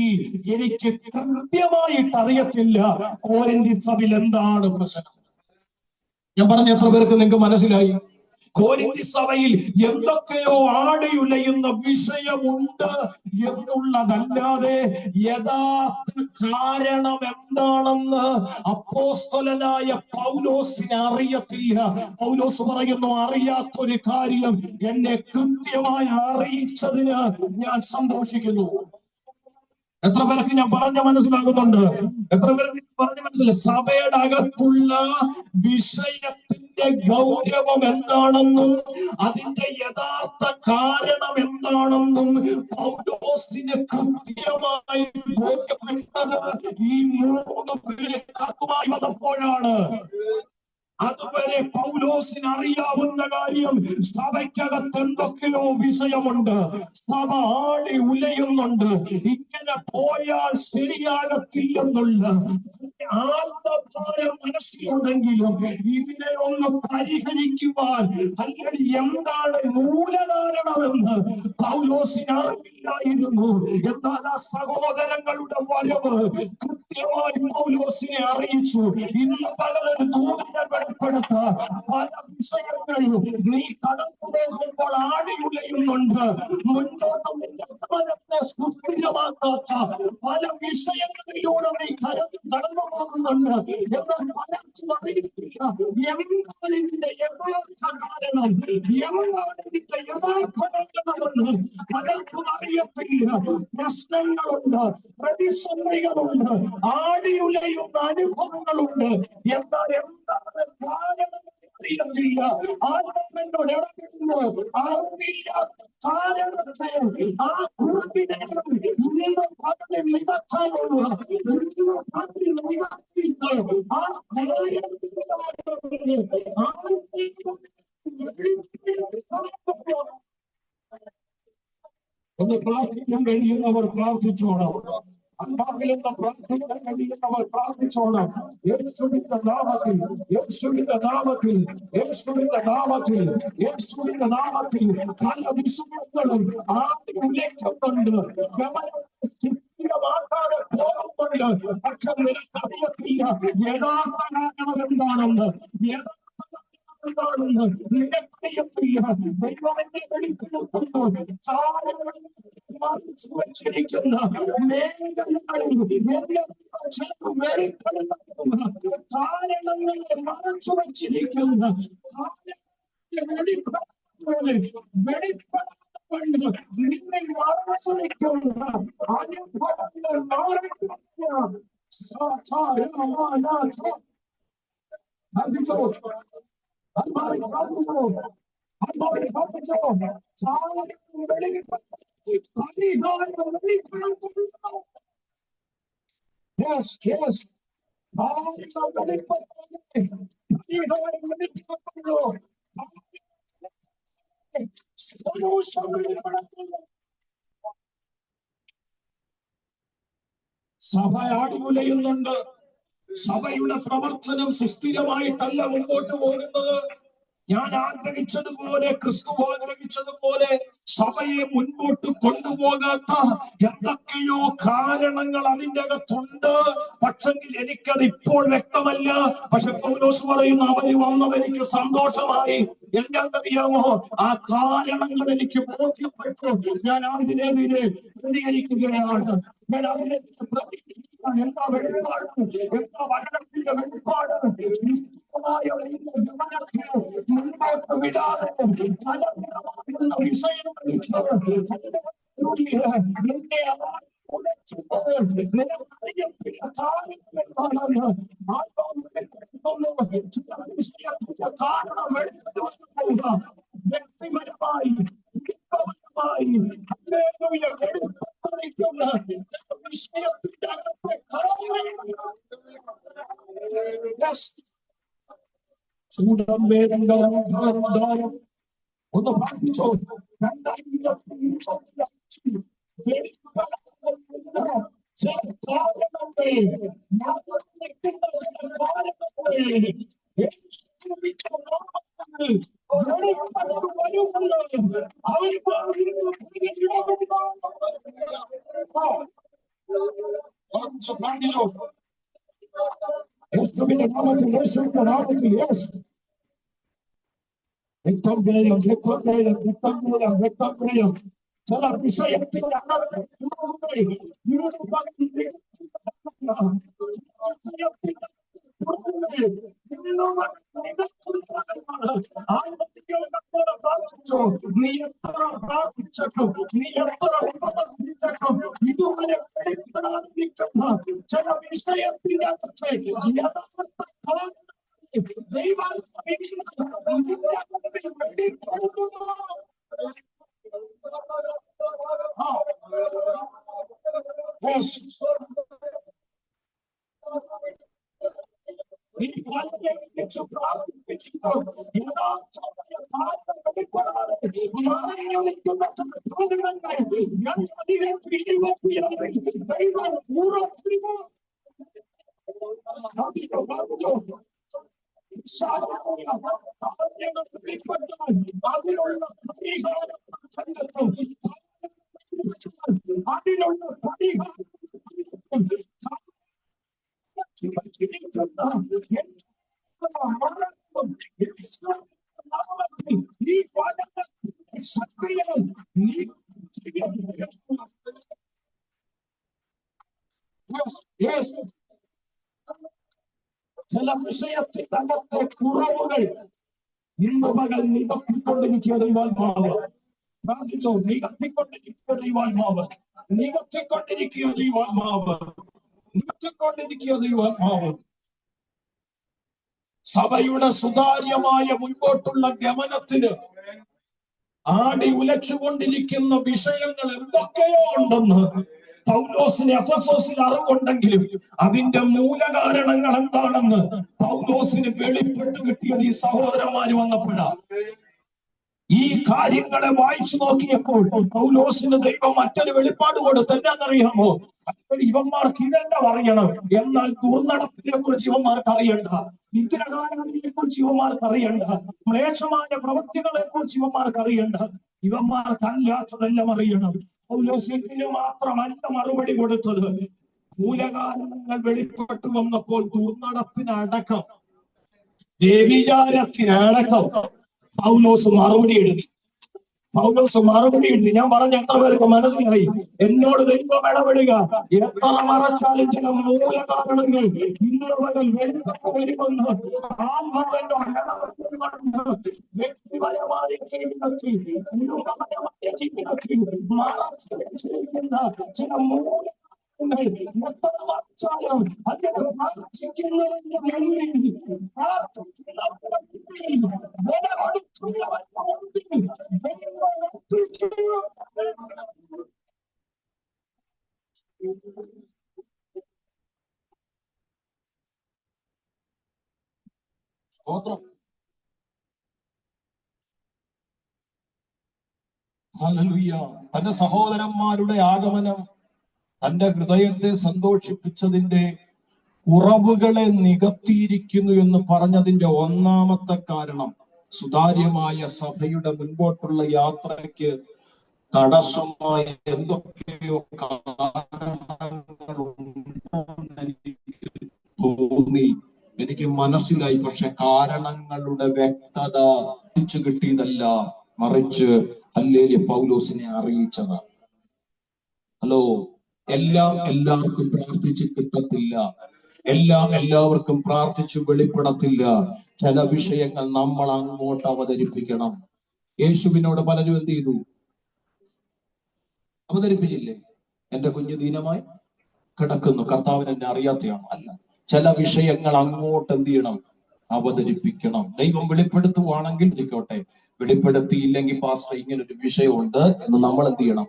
എനിക്ക് കൃത്യമായിട്ട് അറിയത്തില്ല കോരിന്ത്യ സഭയിൽ എന്താണ് പ്രശ്നം. ഞാൻ പറഞ്ഞ എത്ര പേർക്ക് നിങ്ങൾക്ക് മനസ്സിലായി? കോരിന്ത്യ സഭയിൽ എന്തൊക്കെയോ ആടിയുലയുന്ന വിഷയമുണ്ട് എന്നുള്ളതല്ലാതെ യഥാർത്ഥ കാരണം എന്താണെന്ന് അപ്പോസ്തലനായ പൗലോസിന് അറിയത്തില്ല. പൗലോസ് പറയുന്നു, അറിയാത്തൊരു കാര്യം എന്നെ കൃത്യമായി അറിയിച്ചതിന് ഞാൻ സന്തോഷിക്കുന്നു. എത്ര പേർക്ക് ഞാൻ പറഞ്ഞ മനസ്സിലാകുന്നുണ്ട്? എത്ര പേർക്ക് പറഞ്ഞ മനസ്സിലായി? സഭയുടെ അകത്തുള്ള വിഷയത്തിന്റെ ഗൗരവം എന്താണെന്നും അതിന്റെ യഥാർത്ഥ കാരണം എന്താണെന്നും പൗലോസിന് കൃത്യമായി ബോധ്യപ്പെട്ടത് ഈ 3 പേരെ കത്തുമായി വന്നപ്പോഴാണ്. അതുവരെ പൗലോസിന് അറിയാവുന്ന കാര്യം, സഭയ്ക്കകത്ത് എന്തൊക്കെയോ വിഷയമുണ്ട്, സഭ ആടി ഉലയുന്നുണ്ട്, ഇങ്ങനെ പോയാൽ ശരിയാകത്തില്ലെന്നുള്ള ആത്മഭാരം മനസ്സിലുണ്ടെങ്കിലും ഇതിനെ ഒന്ന് പരിഹരിക്കുവാൻ അല്ലെങ്കിൽ എന്താണ് മൂലകാരണമെന്ന് പൗലോസിന് അറിയില്ലായിരുന്നു. എന്നാൽ ആ സഹോദരങ്ങളുടെ വരവ് കൃത്യമായി പൗലോസിനെ അറിയിച്ചു. ഇന്ന് പലരും ദൂതനെ വെളിപ്പെടുത്താൻ പല വിഷയങ്ങളിൽ നീ കടന്നു പോകുമ്പോൾ ആടിയുലയുന്നുണ്ട്, മുൻപോട്ട് നിന്റെ ഗമനത്തെ സുസ്ഥിരമാക്കാത്ത പല വിഷയങ്ങളിലൂടെ നീ കടന്നു പോകുന്നുണ്ട്. എന്നാൽ പലർക്കും അറിയില്ല എന്താണ് ഇതിന്റെ യഥാർത്ഥ കാരണം, എന്താണ് ഇതിന്റെ യഥാർത്ഥ കാരണമെന്ന് പലർക്കും അറിയത്തില്ല. പ്രശ്നങ്ങളുണ്ട്, പ്രതിസന്ധികളുണ്ട്, ആടിയുലയുന്ന അനുഭവങ്ങളുണ്ട്. എന്നാൽ എന്താണ് കാരണം അറിയത്തില്ല. ആത്മാവിനോട് ഇടപെടുന്നു. അറിവില്ലാത്ത കാരണത്തെ ആ കുറിപ്പിനെ ഇന്ന് പകരം നികത്താനുള്ള ആ ഒന്ന് പ്രാർത്ഥിക്കാൻ കഴിയുന്നവർ പ്രാർത്ഥിച്ചോണം. അന്താവിലെന്ന പ്രാർത്ഥിക്കാൻ കഴിയുന്നവർ പ്രാർത്ഥിച്ചോണം. യേശുവിന്റെ നാമത്തിൽ, യേശുവിന്റെ നാമത്തിൽ, യേശുവിന്റെ നാമത്തിൽ, യേശുവിന്റെ നാമത്തിൽ പല വിഷയങ്ങളും ആദ്യം ഉല്ലേഖിക്കുന്നുണ്ട്. ഗമനമാക്കാതെ പോകുന്നുണ്ട്. പക്ഷെ നിനക്കറിയത്തില്ല യഥാർത്ഥ കാരണം എന്താണെന്ന്, എന്താണെന്ന് നിനക്കറിയത്തില്ല. ദൈവമെന്നെ വെളിപ്പെടുത്തുന്നു. മറച്ചു വച്ചിരിക്കുന്ന മേഖലകളിൽ കാരണങ്ങളെ മറച്ചു വച്ചിരിക്കുന്ന വെളിപ്പെടുത്തുകൊണ്ട് നിന്നെ മറച്ചിരിക്കുന്ന അനുഭവങ്ങൾ Yes, yes. സഭ ആടിമുലയുന്നുണ്ട്. സഭയുടെ പ്രവർത്തനം സുസ്ഥിരമായിട്ടല്ല മുമ്പോട്ട് പോകുന്നത്. ഞാൻ ആഗ്രഹിച്ചതുപോലെ, ക്രിസ്തു ആഗ്രഹിച്ചതുപോലെ സഭയെ മുൻപോട്ട് കൊണ്ടുപോകാത്ത എന്തൊക്കെയോ കാരണങ്ങൾ അതിൻ്റെ അകത്തുണ്ട്. പക്ഷെങ്കിൽ എനിക്കത് ഇപ്പോൾ വ്യക്തമല്ല. പക്ഷെ പൗലോസ് പറയുന്നു, അവര് വന്നവർക്ക് സന്തോഷമായി. എന്താണെന്നറിയാമോ? ആ കാരണങ്ങൾ എനിക്ക് ബോധ്യപ്പെട്ടു. ഞാൻ അതിനെതിരെ പ്രതികരിക്കുകയാണ്. ഞാൻ അതിനെതിരെ പ്രതികരിക്കുകയാണ്. എന്താ വെളിപ്പാട്, എന്താ വചനത്തിന്റെ വെളിപ്പാട്? മുൻപോട്ട് വിടാതെ ഫലപ്രദമാകുന്ന വിഷയങ്ങൾക്ക് വ്യക്തിപരമായി വിഷയത്തിന്റെ അകത്തെ ചൂടം വേദങ്ങളും ഒന്ന് പ്രാർത്ഥിച്ചോ. 2025 ചില കാരണങ്ങളെ ചില വിഷയത്തിന്റെ നീ എത്ര പ്രാർത്ഥിച്ചിട്ടും, നീ എത്ര ഉപവസിച്ചിട്ടും ഇതുവരെ വെളിപ്പെടാതിരിക്കുന്ന ചില വിഷയത്തിന്റെ അകത്തെ യഥാർത്ഥ ദൈവം ഈ പലരെ വിളിച്ചു പ്രാർത്ഥിച്ചിട്ടോ യഥാർത്ഥമായ ഭാരം വെളിപ്പെടാതെ മറഞ്ഞു നിൽക്കുന്ന കാരണങ്ങൾ ദൈവം ഉറപ്പിക്കുന്നു. അതിനുള്ള പരിഹാരം കണ്ടെത്തും. അതിനുള്ള പരിഹാരം ഈ സക്രിയം ചില വിഷയത്തിനകത്തെ കുറവുകൾ ഇന്ന് മകൾ നികത്തിക്കൊണ്ടിരിക്കുക ദൈവാത്മാവ്. പ്രാർത്ഥിച്ചോ, നികത്തിക്കൊണ്ടിരിക്കുക ദൈവാത്മാവ്, നികത്തിക്കൊണ്ടിരിക്കുക ദൈവാത്മാവ്, നികത്തിക്കൊണ്ടിരിക്കുക ദൈവാത്മാവ്. സഭയുടെ സുതാര്യമായ മുൻപോട്ടുള്ള ഗമനത്തിന് ആടി ഉലച്ചുകൊണ്ടിരിക്കുന്ന വിഷയങ്ങൾ എന്തൊക്കെയോ ഉണ്ടെന്ന് പൗലോസിന് എഫെസോസിൽ അറിവുണ്ടെങ്കിലും അതിന്റെ മൂലകാരണങ്ങൾ എന്താണെന്ന് പൗലോസിന് വെളിപ്പെട്ട് കിട്ടിയത് ഈ സഹോദരന്മാര് വന്നപ്പോഴാണ്. ഈ കാര്യങ്ങളെ വായിച്ചു നോക്കിയപ്പോൾ പൗലോസിന് ദൈവം മറ്റൊരു വെളിപ്പാട് കൊടുത്തു. എന്നാന്നറിയാമോ? ഇവന്മാർക്ക് ഇതെല്ലാം അറിയണം, എന്നാൽ ദുർനടപ്പിനെ കുറിച്ച് ഇവന്മാർക്ക് അറിയണ്ട, വിഗ്രഹാരാധനയെ കുറിച്ച് ഇവന്മാർക്ക് അറിയണ്ട, മ്ലേച്ഛമായ പ്രവൃത്തികളെ കുറിച്ച് ഇവന്മാർക്ക് അറിയണ്ട, ഇവന്മാർക്ക് അല്ലാത്തതെല്ലാം അറിയണം. പൗലോസിന് മാത്രമല്ല മറുപടി കൊടുത്തത്. മൂലകാരണങ്ങൾ വെളിപ്പെട്ടു വന്നപ്പോൾ ദുർനടപ്പിനടക്കം വ്യഭിചാരത്തിനടക്കം പൗലോസ് മറുപടി എടുത്തു. ഞാൻ പറഞ്ഞ എത്ര പേർക്ക് മനസ്സിലായി? എന്നോട് ദൈവം ഇടപെടുക. എത്ര മറച്ചാലും ചില മൂലകാരണങ്ങൾ ഇന്ന് വരെ വെളിപ്പെട്ടു വരുമെന്ന് ആത്മാവെന്നോട് വ്യക്തിപരമായ ജീവിതത്തിൽ മറച്ചിരിക്കുന്ന ചില മൂല എത്ര മറച്ചാലും അതിനെ പ്രാർത്ഥിക്കുന്നതിന്റെ മുന്നിൽ സ്തോത്രം. ഹല്ലേലൂയ. തന്റെ സഹോദരന്മാരുടെ ആഗമനം തന്റെ ഹൃദയത്തെ സന്തോഷിപ്പിച്ചതിന്റെ കുറവുകളെ നികത്തിയിരിക്കുന്നു എന്ന് പറഞ്ഞതിന്റെ ഒന്നാമത്തെ കാരണം സുതാര്യമായ സഭയുടെ മുൻപോട്ടുള്ള യാത്രയ്ക്ക് തടസ്സമായ എന്തൊക്കെയോ തോന്നി. എനിക്ക് മനസ്സിലായി. പക്ഷെ കാരണങ്ങളുടെ വ്യക്തത കിട്ടിയതല്ല, മറിച്ച് ഹല്ലേലൂയ പൗലോസിനെ അറിയിച്ചതാണ്. ഹലോ, എല്ലാവർക്കും പ്രാർത്ഥിച്ച് കിട്ടത്തില്ല, എല്ലാവർക്കും പ്രാർത്ഥിച്ചു വെളിപ്പെടത്തില്ല. ചില വിഷയങ്ങൾ നമ്മൾ അങ്ങോട്ട് അവതരിപ്പിക്കണം. യേശുവിനോട് പലരും എന്ത് ചെയ്തു? അവതരിപ്പിച്ചില്ലേ? എന്റെ കുഞ്ഞു ദീനമായി കിടക്കുന്നു, കർത്താവിന് എന്നെ അറിയാത്തയാണോ? അല്ല, ചില വിഷയങ്ങൾ അങ്ങോട്ട് എന്ത് ചെയ്യണം? അവതരിപ്പിക്കണം. ദൈവം വെളിപ്പെടുത്തുവാണെങ്കിൽ ഇരിക്കോട്ടെ, വെളിപ്പെടുത്തിയില്ലെങ്കിൽ പാസ്റ്റർ ഇങ്ങനൊരു വിഷയമുണ്ട് എന്ന് നമ്മൾ എന്ത് ചെയ്യണം?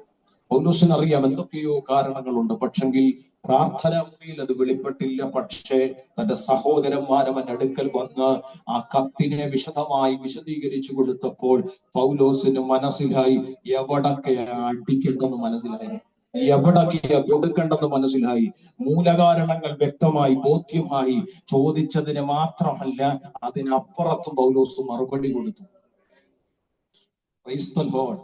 പൗലോസിന് അറിയാം എന്തൊക്കെയോ കാരണങ്ങളുണ്ട്, പക്ഷെങ്കിൽ പ്രാർത്ഥന മുറിയിൽ അത് വെളിപ്പെട്ടില്ല. പക്ഷേ തന്റെ സഹോദരന്മാരവൻ അടുക്കൽ വന്ന് ആ കത്തിനെ വിശദമായി വിശദീകരിച്ചു കൊടുത്തപ്പോൾ പൗലോസിന് മനസ്സിലായി എവിടൊക്കെ അടിക്കേണ്ടെന്ന് മനസ്സിലായി, എവിടൊക്കെ കൊടുക്കേണ്ടെന്ന് മനസ്സിലായി. മൂലകാരണങ്ങൾ വ്യക്തമായി ബോധ്യമായി. ചോദിച്ചതിന് മാത്രമല്ല, അതിനപ്പുറത്തും പൗലോസ് മറുപടി കൊടുത്തു. Price the Lord.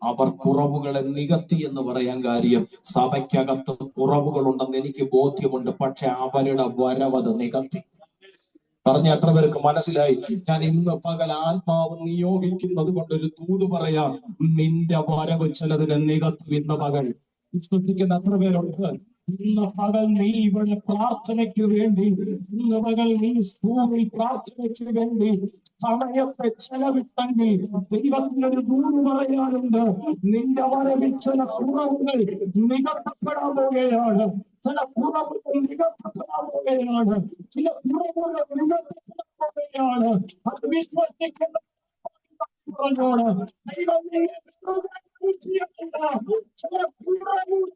അവർ കുറവുകളെ നികത്തി എന്ന് പറയാൻ കാര്യം, സഭയ്ക്കകത്ത് കുറവുകളുണ്ടെന്ന് എനിക്ക് ബോധ്യമുണ്ട്, പക്ഷെ അവരുടെ വരവത് നികത്തി. പറഞ്ഞ എത്ര പേർക്ക് മനസ്സിലായി? ഞാൻ ഇന്ന് പകൽ ആത്മാവ് നിയോഗിക്കുന്നത് കൊണ്ടൊരു ദൂത് പറയാം. നിന്റെ വരവ് ചിലതിനെ നികത്തും. ഇന്ന് പകൽ വിശ്വസിക്കുന്ന എത്ര പേരുണ്ട്? ഇന്ന് പകൽ നീ ഇവിടെ പ്രാർത്ഥനയ്ക്ക് വേണ്ടി, ഇന്ന് പകൽ നീ സ്കൂളിൽ പ്രാർത്ഥനയ്ക്ക് വേണ്ടി സമയത്തെ ചെലവിട്ടെങ്കിൽ ദൈവത്തിനൊരു ദൂത് പറയാനുണ്ട്. നിന്റെ വരവിൽ ചില കുറവുകൾ നികത്തപ്പെടാൻ പോവുകയാണ്, ചില കുറവുകൾ നികത്തപ്പെടാൻ പോവുകയാണ്, ചില കുറവുകൾ നികത്തപ്പെടാൻ പോവുകയാണ്. അത് വിശ്വസിക്കുന്ന പറഞ്ഞോട് ദൈവം ചില കുറവുകൾ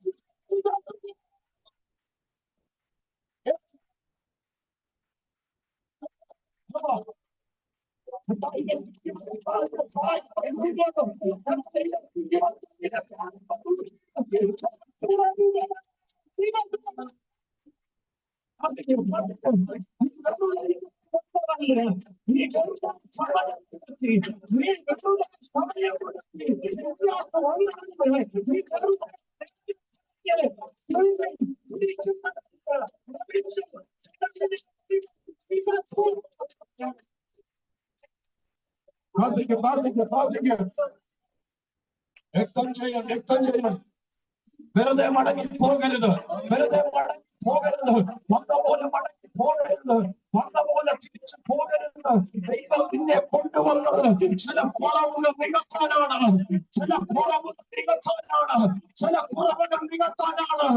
വെറുതെ മടങ്ങി പോകരുത്, വെറുതെ മടങ്ങി പോകരുത്, വന്ന പോലെ മടങ്ങി പോകരുത്, വന്ന പോലെ തിരിച്ചു പോകരുത്. ദൈവം നിന്നെ കൊണ്ടുവന്നത് ചില കുറവുകൾ നികത്താനാണ്, ചില കുറവുകൾ നികത്താനാണ്, ചില കുറവുകൾ നികത്താനാണ്.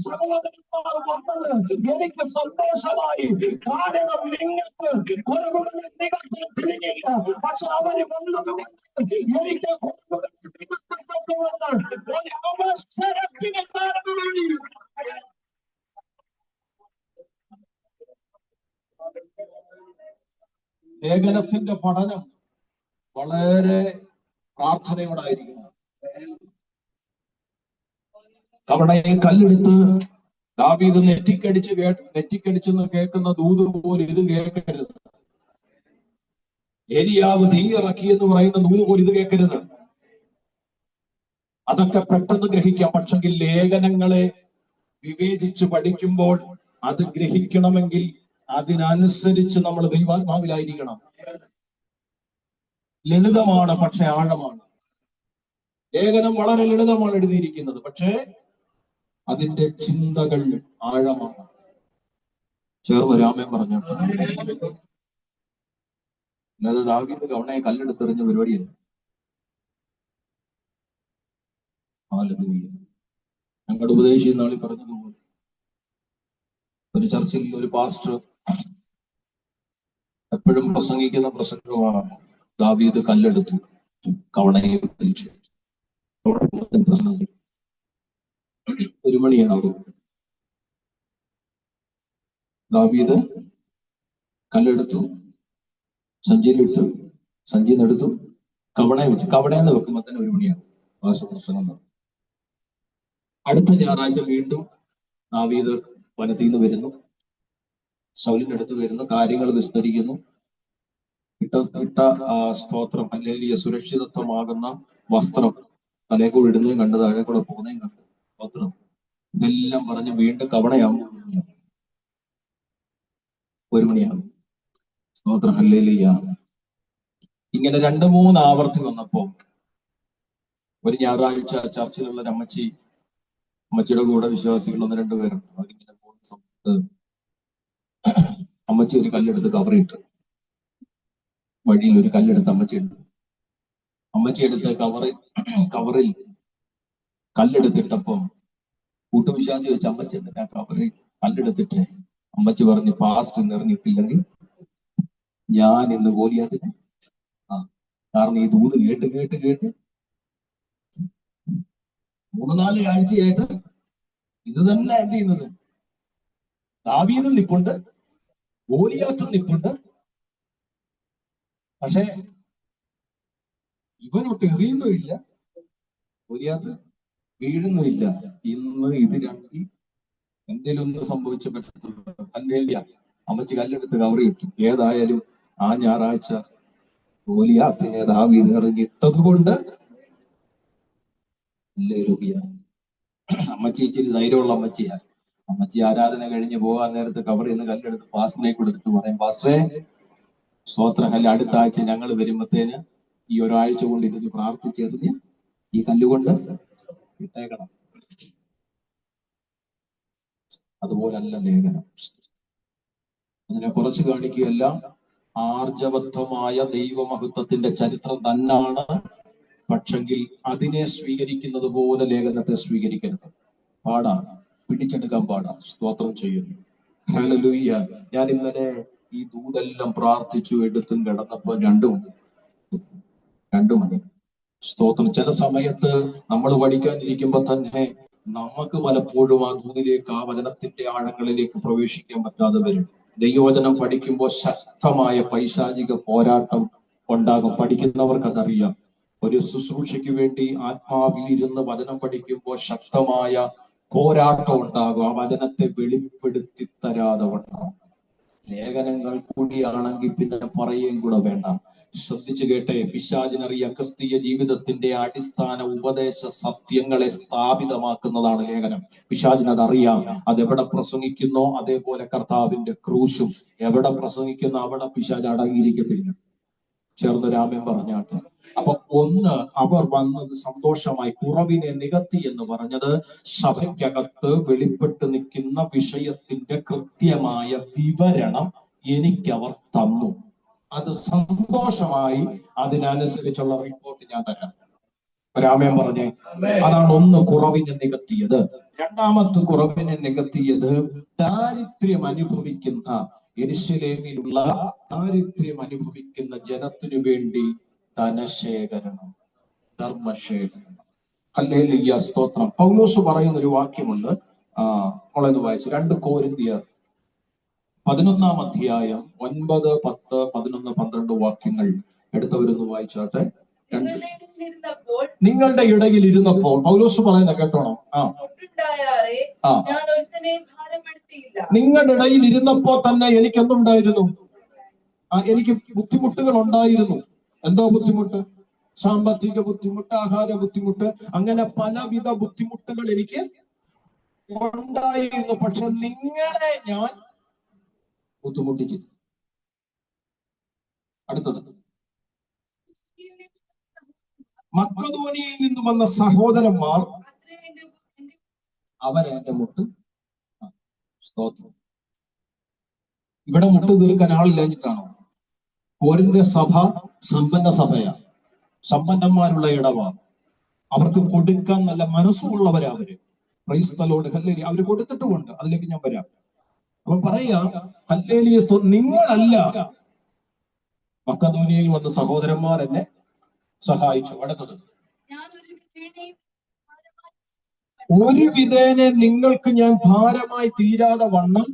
സഹോദരന്മാർ വന്നത് എനിക്ക് സന്തോഷമായി. കാരണം നിങ്ങൾക്ക് കുറവുകൾ നികത്താൻ കഴിഞ്ഞില്ല, പക്ഷെ അവര് വന്നത് എനിക്ക് കുറവുകൾ ഒരവസരത്തിന് കാരണമായി. ലേഖനത്തിന്റെ പഠനം വളരെ പ്രാർത്ഥനയോടായിരിക്കും. കവണയെ കല്ലെടുത്ത് ദാവീദ് നെറ്റിക്കടിച്ചെന്ന് കേൾക്കുന്ന ദൂത് പോലെ ഇത് കേൾക്കരുത്. ഏലിയാവ് തീ ഇറക്കി എന്ന് പറയുന്ന ദൂത് പോലെ ഇത് കേൾക്കരുത്. അതൊക്കെ പെട്ടെന്ന് ഗ്രഹിക്കാം. പക്ഷെങ്കിൽ ലേഖനങ്ങളെ വിവേചിച്ച് പഠിക്കുമ്പോൾ അത് ഗ്രഹിക്കണമെങ്കിൽ അതിനനുസരിച്ച് നമ്മൾ ദൈവാത്മാവിലായിരിക്കണം. ലളിതമാണ്, പക്ഷെ ആഴമാണ്. ലേഖനം വളരെ ലളിതമാണ് എഴുതിയിരിക്കുന്നത്, പക്ഷേ അതിന്റെ ചിന്തകൾ ആഴമാണ്. ചേർന്ന് രാമൻ പറഞ്ഞു. അല്ലാതെ ദാവീദ് കവണയെ കല്ലെടുത്തെറിഞ്ഞ പരിപാടിയല്ല. ഞങ്ങളുടെ ഉപദേശി നാളിൽ പറഞ്ഞതുപോലെ ഒരു ചർച്ചിൽ ഒരു പാസ്റ്റർ എപ്പോഴും പ്രസംഗിക്കുന്ന പ്രസംഗമാണ്, ദാവീദ് കല്ലെടുത്തു കവണയെ പിടിച്ചു. പ്രസംഗം 1 മണിയാകും. ദാവീദ് കല്ലെടുത്തു, സഞ്ചിയിലിട്ടു, സഞ്ചിന്നെടുത്തു, കവണയെ വെച്ചു. കവണയെന്ന് വെക്കുമ്പോൾ തന്നെ 1 മണിയാകും. പ്രസംഗം. അടുത്ത ഞായറാഴ്ച വീണ്ടും ദാവീദ് വനത്തിൽ നിന്ന് വരുന്നു, സൗലിന്റെ അടുത്ത് വരുന്നു, കാര്യങ്ങൾ വിസ്തരിക്കുന്നു. ഇട്ട സ്തോത്രം അല്ലെങ്കിൽ സുരക്ഷിതത്വമാകുന്ന വസ്ത്രം തലേക്കൂടെ ഇടുന്നതും കണ്ട്, താഴെ കൂടെ പോകുന്നതും കണ്ട്, സ്തോത്രം ഇതെല്ലാം പറഞ്ഞ് വീണ്ടും കവണയാകും 1 മണിയാകും. സ്തോത്രം ഹല്ലേലൂയ. ഇങ്ങനെ 2-3 ആവർത്തി വന്നപ്പോ ഒരു ഞായറാഴ്ച ചർച്ചിലുള്ള ഒരു അമ്മച്ചിയുടെ കൂടെ വിശ്വാസികൾ 1-2 പേരുണ്ട്. അവരിങ്ങനെ പോകുന്ന സമയത്ത് അമ്മച്ചി ഒരു കല്ലെടുത്ത് കവറിട്ട്, വഴിയിൽ ഒരു കല്ലെടുത്ത് അമ്മച്ചി എടുത്ത് കവറിൽ കല്ലെടുത്തിട്ടപ്പം കൂട്ടുവിശ്വാസി വെച്ച് അമ്മച്ചി എന്തിനാ കവറിൽ കല്ലെടുത്തിട്ട്? അമ്മച്ചി പറഞ്ഞു, പാസ്റ്റ് നിറഞ്ഞിട്ടില്ലെങ്കിൽ ഞാൻ ഇന്ന് ഗോലിയാത്തിനെ കാരണം ഈ ദൂത് കേട്ട് 3-4 ആഴ്ചയായിട്ട് ഇത് തന്നെ എന്ത് ചെയ്യുന്നത്. ദാവീദും നിപ്പുണ്ട്, ഗോലിയാത്തും നിപ്പുണ്ട്, പക്ഷെ ഇവനൊട്ട് എറിയുന്നുമില്ല, ഗോലിയാത്ത് വീഴുന്നുമില്ല. ഇന്ന് ഇത് രണ്ടിൽ എന്തെങ്കിലും ഒന്ന് സംഭവിച്ച പറ്റത്തുള്ളൂ. ഹല്ലേലൂയ. അമ്മച്ചി കല്ലെടുത്ത് കവറി ഇട്ടു. ഏതായാലും ആ ഞായറാഴ്ച ഗോലിയാത്തിനെ ദാവീദ് എറിഞ്ഞിട്ടത് കൊണ്ട് അമ്മച്ചി ഇച്ചിരി ധൈര്യമുള്ള അമ്മച്ചിയാ. അമ്മച്ചി ആരാധന കഴിഞ്ഞ് പോകാൻ നേരത്ത് കവറിൽ നിന്ന് കല്ലെടുത്ത് പാസ്റ്ററിനെ കൊടുത്തിട്ട് പറയും, പാസ്റ്ററെ സ്തോത്രഹല്ല, അടുത്ത ആഴ്ച ഞങ്ങൾ വരുമ്പത്തേന് ഈ ഒരാഴ്ച കൊണ്ട് ഇതിന് പ്രാർത്ഥിച്ചെറിഞ്ഞ് ഈ കല്ലുകൊണ്ട് ഇട്ടേക്കണം. അതുപോലല്ല ലേഖനം. അതിനെ കുറച്ച് കാണിക്കുകയല്ല, ആർജവത്വമായ ദൈവമഹത്വത്തിന്റെ ചരിത്രം തന്നാണ്. പക്ഷെങ്കിൽ അതിനെ സ്വീകരിക്കുന്നത് പോലെ ലേഖനത്തെ സ്വീകരിക്കരുത്. പാടാ, പിടിച്ചെടുക്കാൻ പാടാ. സ്തോത്രം ചെയ്യുന്നു. ഹല്ലേലൂയ. ഞാൻ ഇന്നലെ ഈ ദൂതെല്ലാം പ്രാർത്ഥിച്ചു എടുത്തും കിടന്നപ്പോ 2 മണി. സ്തോത്രം. ചില സമയത്ത് നമ്മൾ പഠിക്കാനിരിക്കുമ്പോ തന്നെ നമുക്ക് പലപ്പോഴും ആ ദൂതിലേക്ക്, ആ വചനത്തിന്റെ ആഴങ്ങളിലേക്ക് പ്രവേശിക്കാൻ പറ്റാതെ വരും. ദൈവവചനം പഠിക്കുമ്പോൾ ശക്തമായ പൈശാചിക പോരാട്ടം ഉണ്ടാകും. പഠിക്കുന്നവർക്ക് അതറിയാം. ഒരു ശുശ്രൂഷയ്ക്ക് വേണ്ടി ആത്മാവിൽ ഇരുന്ന് വചനം പഠിക്കുമ്പോൾ ശക്തമായ പോരാട്ടം ഉണ്ടാകും. ആ വചനത്തെ വെളിപ്പെടുത്തി തരാതെ വണ്ണം. ലേഖനങ്ങൾ കൂടിയാണെങ്കിൽ പിന്നെ പറയുകയും കൂടെ വേണ്ട. ശ്രദ്ധിച്ചു കേട്ടെ. പിശാചിനറിയ ക്രിസ്തീയ ജീവിതത്തിന്റെ അടിസ്ഥാന ഉപദേശ സത്യങ്ങളെ സ്ഥാപിതമാക്കുന്നതാണ് ലേഖനം. പിശാചിനതറിയാം. അതെവിടെ പ്രസംഗിക്കുന്നോ അതേപോലെ കർത്താവിന്റെ ക്രൂശും എവിടെ പ്രസംഗിക്കുന്നോ അവിടെ പിശാച് അടങ്ങിയിരിക്കത്തില്ല. ചേർന്ന് രാമൻ പറഞ്ഞാട്ട്. അപ്പൊ ഒന്ന്, അവർ വന്നത് സന്തോഷമായി. കുറവിനെ നികത്തി എന്ന് പറഞ്ഞത് സഭയ്ക്കകത്ത് വെളിപ്പെട്ട് നിൽക്കുന്ന വിഷയത്തിന്റെ കൃത്യമായ വിവരണം എനിക്കവർ തന്നു. അത് സന്തോഷമായി. അതിനനുസരിച്ചുള്ള റിപ്പോർട്ട് ഞാൻ തരാം. രാമൻ പറഞ്ഞേ, അതാണ് ഒന്ന് കുറവിനെ നികത്തിയത്. രണ്ടാമത്തെ കുറവിനെ നികത്തിയത് ദാരിദ്ര്യം അനുഭവിക്കുന്ന, യെരൂശലേമിലുള്ള ദാരിദ്ര്യം അനുഭവിക്കുന്ന ജനത്തിനു വേണ്ടി ധനശേഖരണം, ധർമ്മശേഖരണം. ഹല്ലേലൂയ, സ്തോത്രം. പൗലോസ് പറയുന്ന ഒരു വാക്യമുണ്ട്. നമ്മളെന്ന് വായിച്ചു. 2 കൊരിന്ത്യർ 11-ാം അധ്യായം 9, 10, 11, 12 വാക്യങ്ങൾ എടുത്തവരൊന്ന് വായിച്ചാട്ടെ. നിങ്ങളുടെ ഇടയിൽ ഇരുന്നപ്പോൾ പൗലോസ് പറയുന്ന കേട്ടോണം. നിങ്ങളുടെ ഇടയിൽ ഇരുന്നപ്പോ തന്നെ എനിക്ക് എന്തുണ്ടായിരുന്നു? എനിക്ക് ബുദ്ധിമുട്ടുകൾ ഉണ്ടായിരുന്നു. എന്തോ ബുദ്ധിമുട്ട്? സാമ്പത്തിക ബുദ്ധിമുട്ട്, ആഹാര ബുദ്ധിമുട്ട്, അങ്ങനെ പലവിധ ബുദ്ധിമുട്ടുകൾ എനിക്ക് ഉണ്ടായിരുന്നു. പക്ഷെ നിങ്ങളെ ഞാൻ ബുദ്ധിമുട്ടിച്ചു. അടുത്തത്, മക്കദോനിയയിൽ നിന്ന് വന്ന സഹോദരന്മാർ അവരെന്റെ മുട്ട്. സ്തോത്രം. ഇവിടെ മുട്ട് തീർക്കാൻ ആളില്ലാഞ്ഞിട്ടാണോ? കോരിന്ത്യ സഭ സമ്പന്ന സഭയാണ്. സമ്പന്നന്മാരുള്ള ഇടവാണ്. അവർക്ക് കൊടുക്കാൻ നല്ല മനസ്സുള്ളവരാ അവര്. Price the Lord. ഹല്ലേലൂയ. അവര് കൊടുത്തിട്ടുമുണ്ട്. അതിലേക്ക് ഞാൻ വരാം. അപ്പൊ പറയാ, ഹല്ലേലൂയ, നിങ്ങളല്ല, മക്കദോനിയയിൽ വന്ന സഹോദരന്മാർ എന്നെ സഹായിച്ചു. അടുത്തത്, ഒരു വിധേനെ നിങ്ങൾക്ക് ഞാൻ ഭാരമായി തീരാതെ വണ്ണം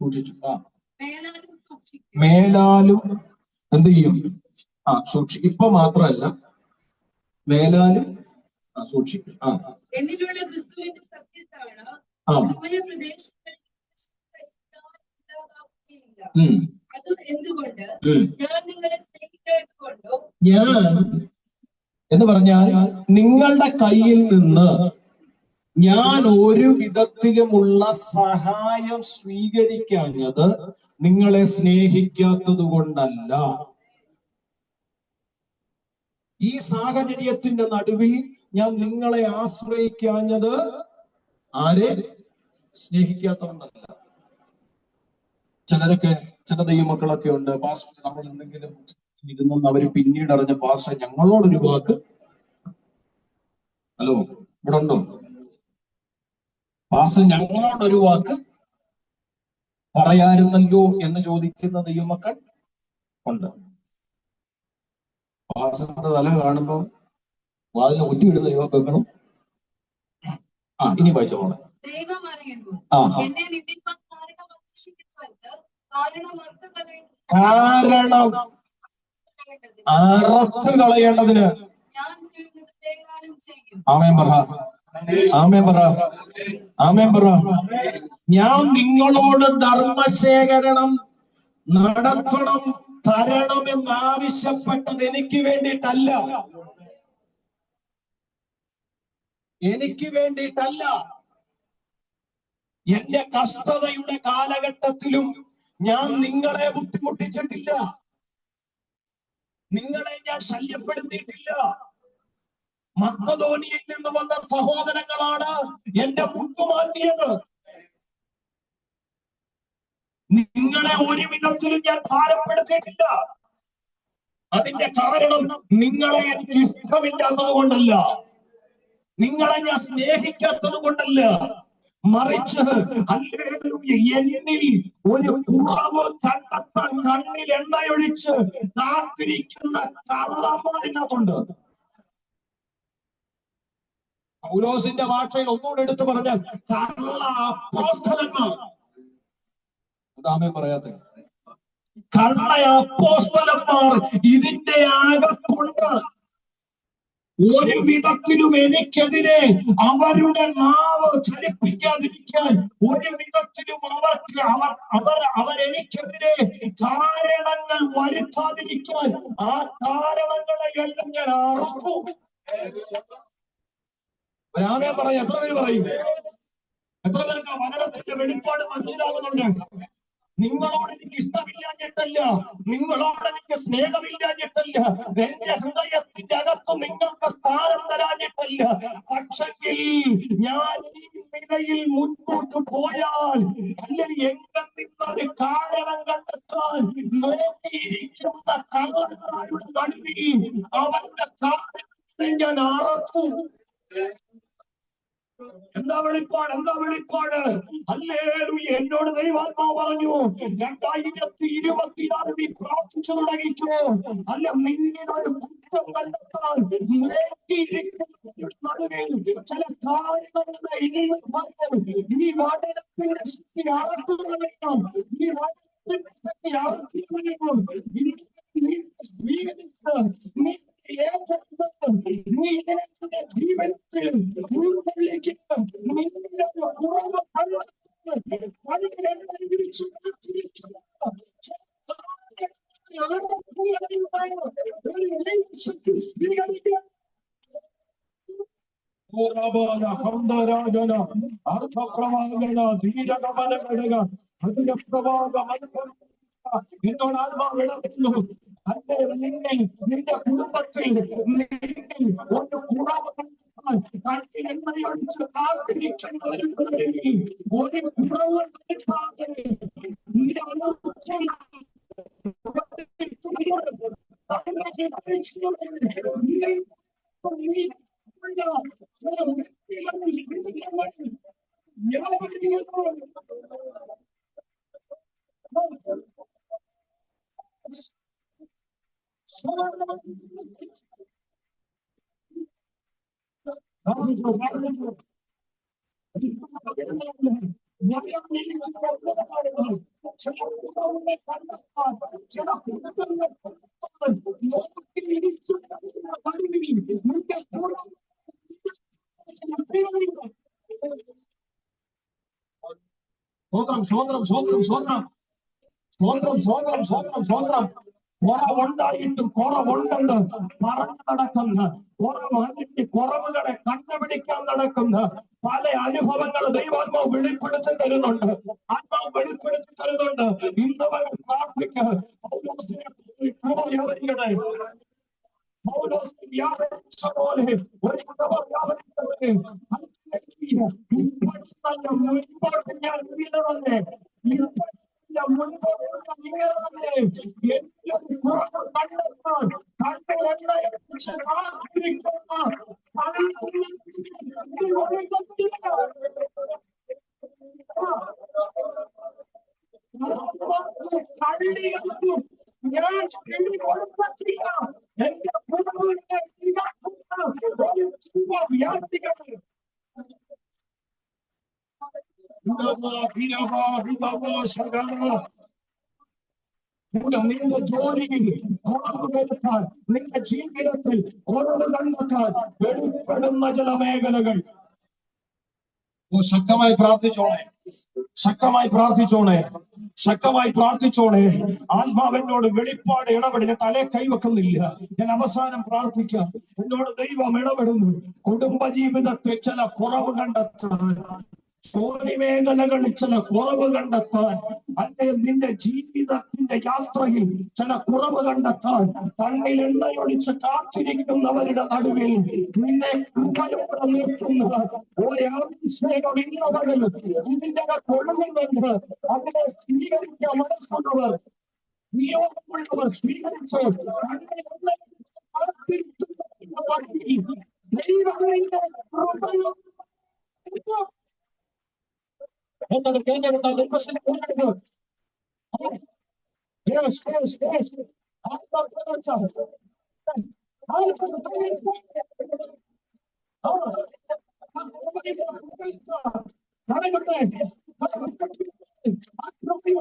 സൂക്ഷിച്ചു. മേലാലും എന്ത് ചെയ്യും? സൂക്ഷിക്കും. ഇപ്പൊ മാത്രമല്ല, മേലാലും സൂക്ഷിക്കും. എന്നിലുള്ള ക്രിസ്തുവിന്റെ സത്യത്താണ് അത് എന്തുകൊണ്ട്? ഞാൻ നിങ്ങളെ സ്നേഹിക്കാത്തത് കൊണ്ടോ? ഞാൻ എന്ന് പറഞ്ഞാൽ നിങ്ങളുടെ കയ്യിൽ നിന്ന് ഞാൻ ഒരു വിധത്തിലുമുള്ള സഹായം സ്വീകരിക്കാഞ്ഞത് നിങ്ങളെ സ്നേഹിക്കാത്തത് കൊണ്ടല്ല. ഈ സാഹചര്യത്തിന്റെ നടുവിൽ ഞാൻ നിങ്ങളെ ആശ്രയിക്കാഞ്ഞത് ആരെ? സ്നേഹിക്കാത്തതുകൊണ്ടല്ല. ചില ദൈവമക്കളൊക്കെ ഉണ്ട്. പാസ്റ്റർ നമ്മൾ എന്തെങ്കിലും ഇരുന്നെന്ന് അവര് പിന്നീട് അറിഞ്ഞ, പാസ്റ്റർ ഞങ്ങളോടൊരു വാക്ക്, ഹലോ ഇവിടെ ഉണ്ടോ? പാസ്റ്റർ ഞങ്ങളോടൊരു വാക്ക് പറയായിരുന്നല്ലോ എന്ന് ചോദിക്കുന്ന ദൈവമക്കൾ ഉണ്ട്. പാസ്റ്ററിന്റെ തല കാണുമ്പോ വാതിൽ ഒറ്റിയിടുന്ന ദൈവമക്കളും. ഇനി വായിച്ചോളെ. ദൈവം അറിയുന്നു എന്നെ നിന്ദിപ്പാൻ കാരണം അറുത്ത് കളയേണ്ടതിന് ആമേൻ പറ, ആമേൻ പറ, ആമേൻ പറ. ഞാൻ നിങ്ങളോട് ധർമ്മശേഖരണം നടത്തണം, തരണം എന്നാവശ്യപ്പെട്ടത് എനിക്ക് വേണ്ടിയിട്ടല്ല. എനിക്ക് വേണ്ടിയിട്ടല്ല. എന്റെ കഷ്ടതയുടെ കാലഘട്ടത്തിലും ഞാൻ നിങ്ങളെ ബുദ്ധിമുട്ടിച്ചിട്ടില്ല. നിങ്ങളെ ഞാൻ ശല്യപ്പെടുത്തിയിട്ടില്ല. മക്കദോനിയയിൽ നിന്ന് വന്ന സഹോദരങ്ങളാണ് എന്റെ മുട്ടുമാറ്റിയത്. നിങ്ങളെ ഒരു വിധത്തിലും ഞാൻ ഭാരപ്പെടുത്തിയിട്ടില്ല. അതിന്റെ കാരണം നിങ്ങളെ എനിക്ക് ഇഷ്ടമില്ലാത്തത് കൊണ്ടല്ല, നിങ്ങളെ ഞാൻ സ്നേഹിക്കാത്തത് കൊണ്ടല്ല, മറിച്ച് എന്നിൽ ഒരു കുറവ് കണ്ടെത്താൻ കണ്ണിൽ എണ്ണയൊഴിച്ച് കാത്തിരിക്കുന്ന കള്ളന്മാരിനകത്തുണ്ട്. പൗലോസിന്റെ ഭാഷയിൽ ഒന്നുകൂടെ എടുത്തു പറഞ്ഞാൽ കള്ള അപ്പോസ്തലന്മാർ. അതാമേ പറയാതെ കള്ള അപ്പോസ്തലന്മാർ ഇതിന്റെ അകത്തുണ്ട്. ഒരു വിധത്തിലും എനിക്കെതിരെ അവരുടെ നാവ് ചലിപ്പിക്കാതിരിക്കാൻ ഒരു വിധത്തിലും അവരെനിക്കെതിരെ കാരണങ്ങൾ വരുത്താതിരിക്കാൻ ആ കാരണങ്ങളെ എല്ലാം ഞാൻ അറുത്തു. ഒരാമേ പറയും. എത്ര പേര് പറയും? എത്ര പേർക്ക് ആ വചനത്തിന്റെ വെളിപ്പാട് മനസ്സിലാകുന്നുണ്ട്? നിങ്ങളോട് എനിക്ക് ഇഷ്ടമില്ലാഞ്ഞിട്ടല്ല, നിങ്ങളോട് എനിക്ക് സ്നേഹമില്ലാഞ്ഞിട്ടല്ല, എന്റെ ഹൃദയത്തിന്റെ അകത്ത് നിങ്ങൾക്ക് സ്ഥാനം തരാഞ്ഞിട്ടല്ല. പക്ഷെങ്കിൽ ഞാൻ ഈ നിലയിൽ മുൻപോട്ട് പോയാൽ അല്ലെങ്കിൽ എങ്ങനെ നിന്നൊരു കാരണം കണ്ടെത്താൻ നോക്കിയിരിക്കുന്ന കള്ളന്മാരുടെ നടുവിൽ അവന്റെ കാരണത്തെ ഞാൻ അറച്ചു. എന്താ വെളിപ്പാട്? എന്താ വെളിപ്പാട്? ഹല്ലേലൂയ. എന്നോട് ദൈവാത്മാവ് പറഞ്ഞു, 2024 നീ പ്രാർത്ഥിച്ചു തുടങ്ങിക്കോ. അല്ല, നിന്നൊരു കുറ്റം കണ്ടെത്താൻ ചില കാര്യങ്ങളുടെ ഈ വചനത്തിന്റെ ശക്തി അറക്കുകയും ഈ വചനത്തിന്റെ ശക്തി അറക്കുകയും നീ ജീവിതത്തിൽ എന്നോട് ആത്മാവിടത്തുന്നു. അല്ലെ, നിന്റെ കുടുംബത്തിൽ ഒരു കുറവ് എണ്ണയൊഴിച്ച് കാത്തിരിക്കുന്നവരിൽ ഒരു കുറവ് കുറവുണ്ടായിട്ടും കുറവുണ്ടെന്ന് പറഞ്ഞു നടക്കുന്ന, കുറവുകളെ കണ്ടുപിടിക്കാൻ നടക്കുന്ന പല അനുഭവങ്ങൾ ദൈവാത്മാവ് വെളിപ്പെടുത്തി തരുന്നുണ്ട്. ആത്മാവ് വെളിപ്പെടുത്തി തരുന്നുണ്ട്. ഇന്ന് വരെ പ്രാർത്ഥിക്കുക. പോലെ നിന്റെ ജോലിയിൽ കുറവ് വരുത്താൻ, നിന്റെ ജീവിതത്തിൽ കുറവ് കണ്ടെത്താൻ വെളിപ്പെടുന്ന ചില മേഖലകൾ. ശക്തമായി പ്രാർത്ഥിച്ചോണേ, ശക്തമായി പ്രാർത്ഥിച്ചോണേ, ശക്തമായി പ്രാർത്ഥിച്ചോണേ. ആത്മാവെന്നോട് വെളിപ്പാട് ഇടപെടി. ഞാൻ തലേ കൈവെക്കുന്നില്ല. ഞാൻ അവസാനം പ്രാർത്ഥിക്കാം. എന്നോട് ദൈവം ഇടപെടുന്നു. കുടുംബ ജീവിതത്തിൽ ചില കുറവ് കണ്ടെത്താൻ, ജോലി മേഖലകളിൽ ചില കുറവ് കണ്ടെത്താൻ, അല്ലെങ്കിൽ നിന്റെ ജീവിതത്തിന്റെ യാത്രയിൽ ചില കുറവ് കണ്ടെത്താൻ, കണ്ണിൽ എണ്ണയൊഴിച്ച് കാത്തിരിക്കുന്നവരുടെ നടുവിൽ നിന്നെ കൃപയോടെ നിർത്തുന്ന ഒരഭിഷേകം ഇന്നവരിൽ ഇതിന്റെ കൊള്ളുന്നുണ്ട്. അതിനെ സ്വീകരിക്കാൻ മനസ്സുള്ളവർ, നിയോഗമുള്ളവർ സ്വീകരിച്ച് കണ്ണിൽ ദൈവത്തിന്റെ കൃപയോ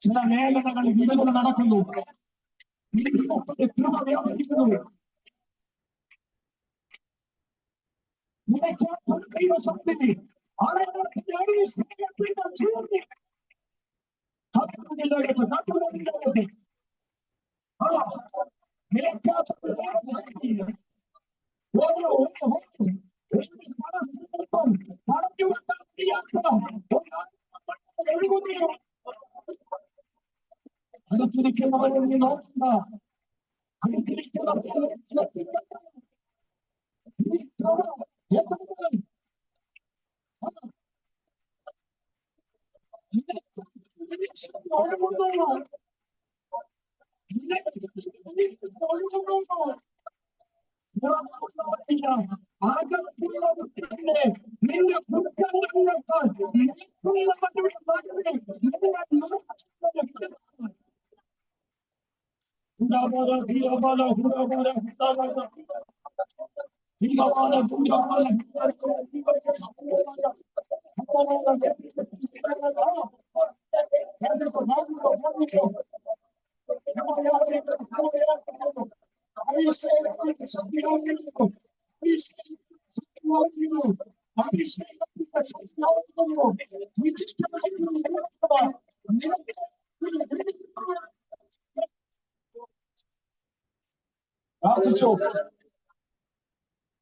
ചില മേഖലകളിൽ വിടുതൽ നടക്കുന്നു. കൃപ വ്യാപരിക്കുന്നു. ദൈവശക്തി അടുത്തിരിക്കുന്നവരെ നോക്കുന്ന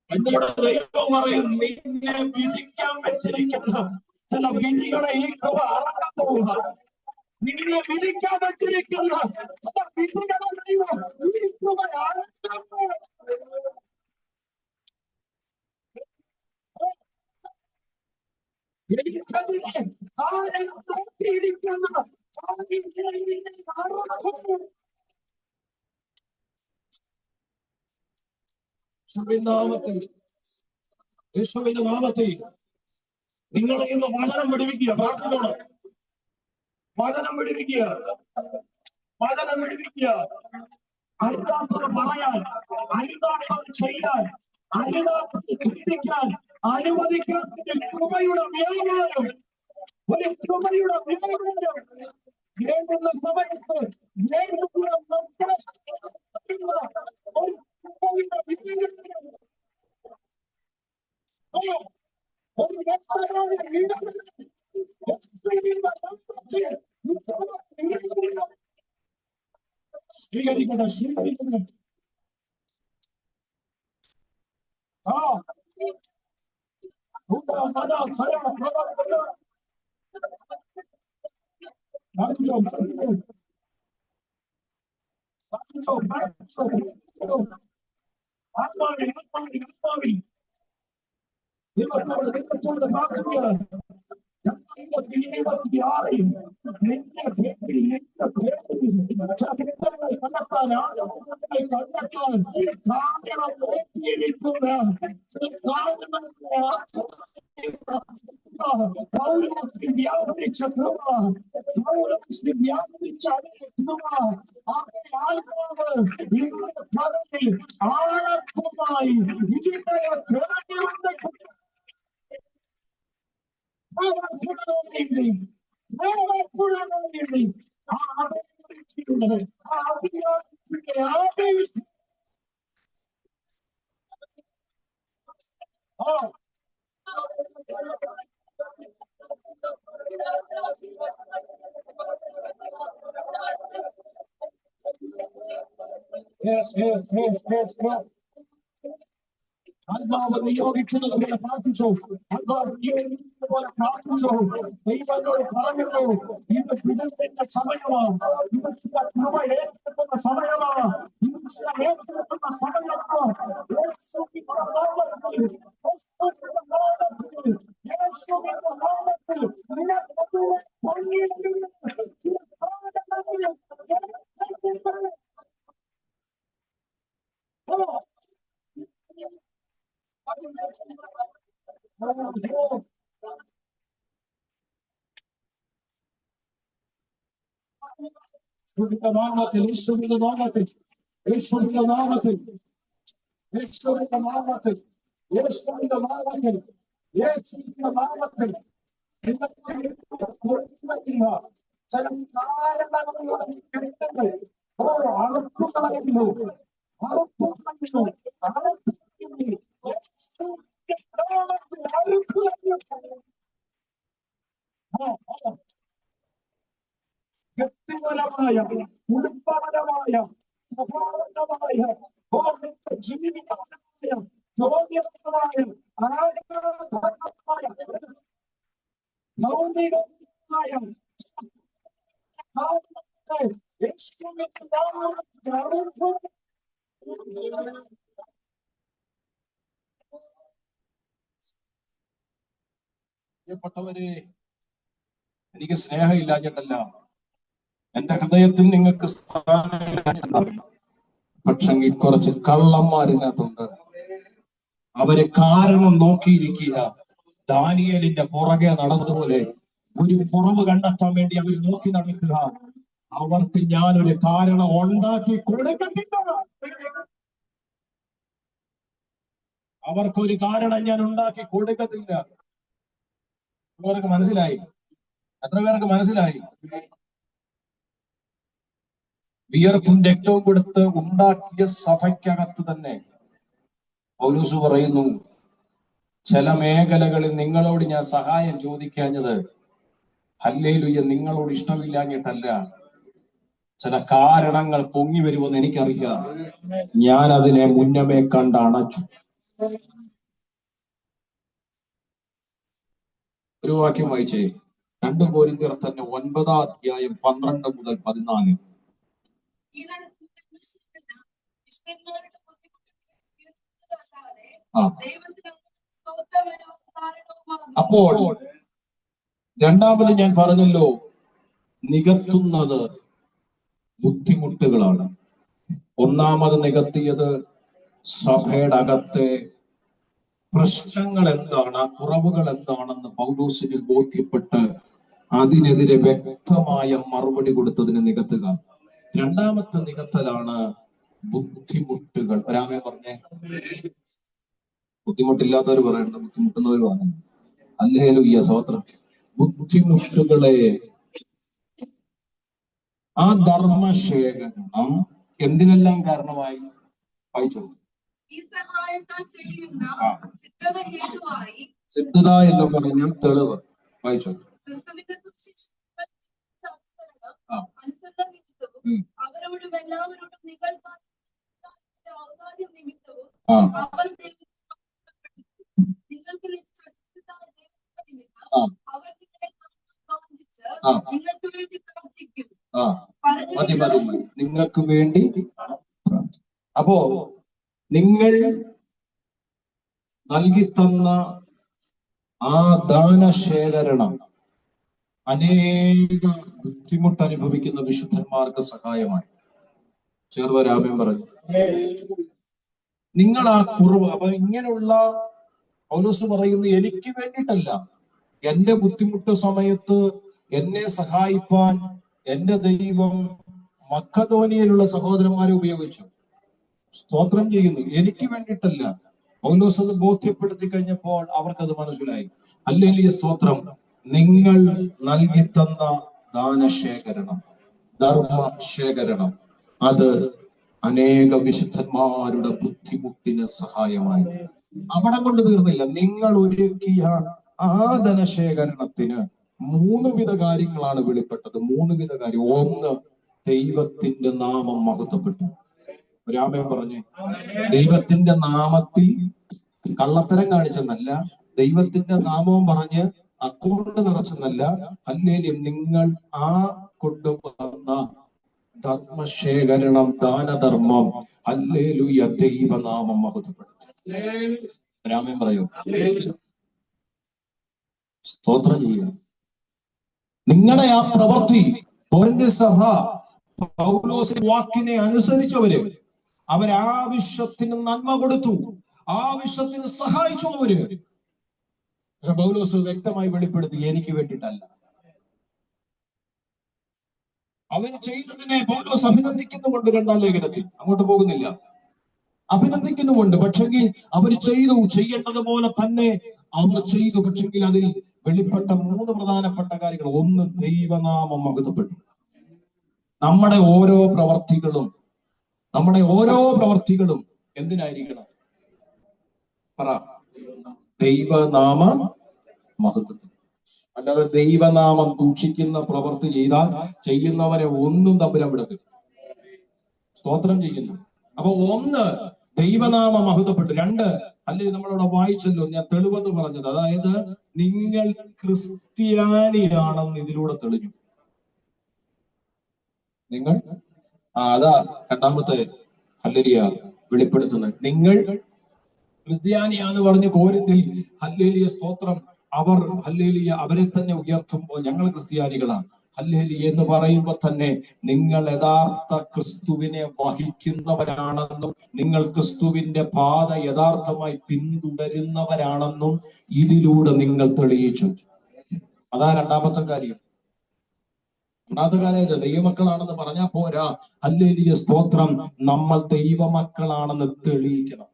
എന്നോട് ദൈവം പറയും, നിന്നെ വിധിക്കാൻ വെച്ചിരിക്കുന്ന ചില വിധികളെ ഈ കൃപ അറക്കാൻ പോവുക. നിന്നെ വിധിക്കാൻ വെച്ചിരിക്കുന്ന ചില വിധികളെ ദൈവം ഈ കൃപ അറക്കാൻ പോവുക. എനിക്കതിനെ ആരെ നോക്കിയിരിക്കുന്ന യേശുവിന്റെ നാമത്തിൽ നിങ്ങളെ ഇന്ന് വചനം വിടുവിക്കുക. പ്രാർത്ഥനയോട് വചനം വിടുവിക്കുക, വചനം വിടുവിക്കുക. അരുതാത്തത് പറയാൻ, അരുതാത്തത് ചെയ്യാൻ, അരുതാത്തത് ചിന്തിക്കാൻ അനുവദിക്കാത്ത കൃപയുടെ വ്യാപാരം, ഒരു കൃപയുടെ വ്യാപാരം വേണ്ടുന്ന സമയത്ത് വേണ്ടുന്ന മക്കളെ ഒരു കൃപയുടെ വ്യാപാരം, ഒരു വ്യക്തമായ സ്വീകരിക്കട്ടെ, സ്വീകരിക്കട്ടെ. ആത്മാവി ആത്മാവി ആത്മാവി ദൈവത്തോട് പ്രാർത്ഥിക്കുക. 2026 നിന്റെ പേരിൽ ചരിത്രങ്ങൾ കണ്ടെത്താൻ ആരോപണങ്ങൾ കണ്ടെത്താൻ കാരണം നോക്കിയിരിക്കുന്ന ചില പൗലോസിന് വ്യാപരിച്ച കൃപ, പൗലോസിന് വ്യാപരിച്ച കൃപ, ആത്മാവ് ഇന്നത്തെ പദത്തിൽ ആഴമായി ഇതിനെ തിരഞ്ഞെടുത്ത ആത്മാവ് നിയോഗിക്കുന്നത് പോലെ പ്രാർത്ഥിച്ചു, ആത്മാവ് നിയോഗിക്കുന്നത് പോലെ പ്രാർത്ഥിച്ചു. ദൈവത്തോട് പറയുന്നു, ഇത് വിടുതലിന്റെ സമയമാണ്, ഇത് ചില കൃപ ഏറ്റെടുക്കുന്ന സമയമാണ്, ഇത് ചില ഏറ്റെടുക്കുന്ന സമയമാണ്. യേശുവിന്റെ നാമത്തിൽ, യേശുവിന്റെ നാമത്തിൽ, യേശുവിന്റെ നാമത്തിൽ നിനക്ക് പൊങ്ങിയിരിക്കുന്ന ചില സാധനങ്ങൾ നാമത്തിൽ, യേശുവിന്റെ നാമത്തിൽ, യേശുവിന്റെ നാമത്തിൽ, യേശുവിന്റെ നാമത്തിൽ, യേശുവിന്റെ നാമത്തിൽ, യേശുവിന്റെ നാമത്തിൽ ചില കാരണങ്ങളുടെ കെട്ടുകൾ അറുപ്പുകളായിരുന്നു, അറുപ്പുകളായിരുന്നു, വ്യക്തിപരമായ, കുടുംബപരമായ, സ്വഭാവപരമായ, ജീവിതപരമായ, ജോലിപരമായ, ആരാധനപരമായ, ഭൗതികമായ യേശുവിന്റെ നാമത്തിൽ അറിയിക്കുന്നു. പ്രിയപ്പെട്ടവരെ, എനിക്ക് സ്നേഹമില്ലാഞ്ഞിട്ടല്ല, എന്റെ ഹൃദയത്തിൽ നിങ്ങൾക്ക് സ്ഥാനമില്ലാഞ്ഞിട്ടല്ല. പക്ഷെങ്കിൽ കുറച്ച് കള്ളന്മാരിനകത്തുണ്ട്. അവര് കാരണം നോക്കിയിരിക്കുക. ദാനിയേലിന്റെ പുറകെ നടന്നതുപോലെ ഒരു കുറവ് കണ്ടെത്താൻ വേണ്ടി അവർ നോക്കി നടക്കുക. അവർക്ക് ഞാനൊരു കാരണം ഉണ്ടാക്കി കൊടുക്കത്തില്ല. അവർക്കൊരു കാരണം ഞാൻ ഉണ്ടാക്കി കൊടുക്കത്തില്ല. എത്ര പേർക്ക് മനസ്സിലായി? എത്ര പേർക്ക് മനസ്സിലായി? വിയർപ്പും രക്തവും കൊടുത്ത് ഉണ്ടാക്കിയ സഭയ്ക്കകത്ത് തന്നെ പൗലോസ് പറയുന്നു, ചില മേഖലകളിൽ നിങ്ങളോട് ഞാൻ സഹായം ചോദിക്കാഞ്ഞത് ഹല്ലേലൂയ നിങ്ങളോട് ഇഷ്ടമില്ലാഞ്ഞിട്ടല്ല, ചില കാരണങ്ങൾ പൊങ്ങി വരുമെന്ന് എനിക്കറിയാം. ഞാൻ അതിനെ മുന്നമേ കണ്ട് അണച്ചു. ഒരു വാക്യം വായിച്ചേ, 2 കൊരിന്ത്യർ തന്നെ 9-ാം അധ്യായം 12 മുതൽ 14. അപ്പോൾ രണ്ടാമത് ഞാൻ പറഞ്ഞല്ലോ, നികത്തുന്നത് ബുദ്ധിമുട്ടുകളാണ്. ഒന്നാമത് നികത്തിയത് സഭയുടെ അകത്തെ പ്രശ്നങ്ങൾ എന്താണ്, കുറവുകൾ എന്താണെന്ന് പൗലോസിന് ബോധ്യപ്പെട്ട് അതിനെതിരെ വ്യക്തമായ മറുപടി കൊടുത്തതിന് നികത്തുക. രണ്ടാമത്തെ നികത്തലാണ് ബുദ്ധിമുട്ടുകൾ. ഒരാമേ പറഞ്ഞേ, ബുദ്ധിമുട്ടില്ലാത്തവർ പറയണ്ട, ബുദ്ധിമുട്ടുന്നവർ പറഞ്ഞു. ഹല്ലേലൂയ, സ്തോത്രം. ബുദ്ധിമുട്ടുകളെ, ആ ധർമ്മശേഖരണം എന്തിനെല്ലാം കാരണമായി വായിച്ചു. സിദ്ധത എന്ന് പറഞ്ഞ തെളിവ് വായിച്ചു. അവരോടും എല്ലാവരോടും നിങ്ങൾക്ക് ലഭിച്ച അവർ നിങ്ങൾക്ക് വേണ്ടി പ്രവർത്തിക്കും. നിങ്ങൾക്ക് വേണ്ടി. അപ്പോ നിങ്ങൾ നൽകി തന്ന ആ ദാനശേഖരണം അനേക ബുദ്ധിമുട്ട് അനുഭവിക്കുന്ന വിശുദ്ധന്മാർക്ക് സഹായമായി. ചേർവരാമൻ പറഞ്ഞു നിങ്ങൾ ആ കുറവ്. അപ്പൊ ഇങ്ങനെയുള്ള പൗലോസ് പറയുന്നു, എനിക്ക് വേണ്ടിയിട്ടല്ല, എന്റെ ബുദ്ധിമുട്ട് സമയത്ത് എന്നെ സഹായിപ്പാൻ എന്റെ ദൈവം മക്കതോനിയയിലുള്ള സഹോദരന്മാരെ ഉപയോഗിച്ചു. സ്തോത്രം ചെയ്യുന്നു. എനിക്ക് വേണ്ടിയിട്ടല്ല. പൗലോസ് അത് ബോധ്യപ്പെടുത്തി കഴിഞ്ഞപ്പോൾ അവർക്കത് മനസ്സിലായി. ഹല്ലേലൂയ, സ്തോത്രം. നിങ്ങൾ നൽകി തന്ന ദാനശേഖരണം, ധർമ്മശേഖരണം, അത് അനേക വിശുദ്ധന്മാരുടെ ബുദ്ധിമുട്ടിന് സഹായമായി. അവിടെ കൊണ്ട് തീർന്നില്ല. നിങ്ങൾ ഒരുക്കിയ ആ ധനശേഖരണത്തിന് 3 വിധ കാര്യങ്ങളാണ് വെളിപ്പെട്ടത്. 3 വിധ കാര്യം. ഒന്ന്, ദൈവത്തിന്റെ നാമം മഹത്വപ്പെട്ടു. രാമൻ പറഞ്ഞു, ദൈവത്തിന്റെ നാമത്തിൽ കള്ളത്തരം കാണിച്ചെന്നല്ല, ദൈവത്തിന്റെ നാമവും പറഞ്ഞ് അക്കൗണ്ട് നിറച്ചെന്നല്ല. ഹല്ലേലൂയ, നിങ്ങൾ ആ കൊണ്ടുവന്ന ധർമ്മശേഖരണം, ദാനധർമ്മം, ഹല്ലേലൂയ, ദൈവനാമം മഹത്വപ്പെടുത്തി. രാമൻ പറയൂ, സ്തോത്രം ചെയ്യുക. നിങ്ങളുടെ ആ പ്രവൃത്തി, കൊരിന്ത്യ സഭ പൗലോസിന്റെ വാക്കിനെ അനുസരിച്ചവര്, അവരാവശ്യത്തിന് നന്മ കൊടുത്തു, ആവശ്യത്തിന് സഹായിച്ചു അവര്. പക്ഷെ പൗലോസ് വ്യക്തമായി വെളിപ്പെടുത്തി, എനിക്ക് വേണ്ടിയിട്ടല്ല. അവൻ ചെയ്തതിനെ പൗലോസ് അഭിനന്ദിക്കുന്നുമുണ്ട്. 2-ാം ലേഖനത്തിൽ, അങ്ങോട്ട് പോകുന്നില്ല, അഭിനന്ദിക്കുന്നുമുണ്ട്. പക്ഷെങ്കിൽ അവർ ചെയ്തു, ചെയ്യേണ്ടതുപോലെ തന്നെ അവർ ചെയ്തു. പക്ഷെങ്കിൽ അതിൽ വെളിപ്പെട്ട 3 പ്രധാനപ്പെട്ട കാര്യങ്ങൾ. ഒന്ന്, ദൈവനാമം മഹത്വപ്പെട്ടു. നമ്മുടെ ഓരോ പ്രവർത്തികളും എന്തിനായിരിക്കണം? പറ. ദൈവനാമ മഹത്വം. അല്ലാതെ ദൈവനാമം ദൂഷിക്കുന്ന പ്രവൃത്തി ചെയ്താൽ ചെയ്യുന്നവരെ ഒന്നും തമ്പുരാൻ. സ്തോത്രം ചെയ്യുന്നു. അപ്പൊ 1, ദൈവനാമ മഹത്വപ്പെട്ടു. 2, അല്ലെങ്കിൽ നമ്മളിവിടെ വായിച്ചല്ലോ, ഞാൻ തെളിവെന്ന് പറഞ്ഞത്, അതായത് നിങ്ങൾ ക്രിസ്ത്യാനിയാണെന്ന് ഇതിലൂടെ തെളിഞ്ഞു. നിങ്ങൾ അതാ 2-ാമത്തെ ഹല്ലേലൂയ വെളിപ്പെടുത്തുന്നത്. നിങ്ങൾ ക്രിസ്ത്യാനിയാന്ന് പറഞ്ഞ് കോരിന്തിൽ ഹല്ലേലൂയ, സ്തോത്രം, അവർ ഹല്ലേലൂയ അവരെ തന്നെ ഉയർത്തുമ്പോൾ ഞങ്ങൾ ക്രിസ്ത്യാനികളാണ് ഹല്ലേലൂയ എന്ന് പറയുമ്പോൾ തന്നെ നിങ്ങൾ യഥാർത്ഥ ക്രിസ്തുവിനെ വഹിക്കുന്നവരാണെന്നും നിങ്ങൾ ക്രിസ്തുവിന്റെ പാത യഥാർത്ഥമായി പിന്തുടരുന്നവരാണെന്നും ഇതിലൂടെ നിങ്ങൾ തെളിയിച്ചു. അതാ 2-ാമത്തെ കാര്യം. 2-ാമത്തെ കാര്യം ദൈവമക്കളാണെന്ന് പറഞ്ഞാൽ പോരാ. ഹല്ലേലൂയ, സ്തോത്രം, നമ്മൾ ദൈവമക്കളാണെന്ന് തെളിയിക്കണം.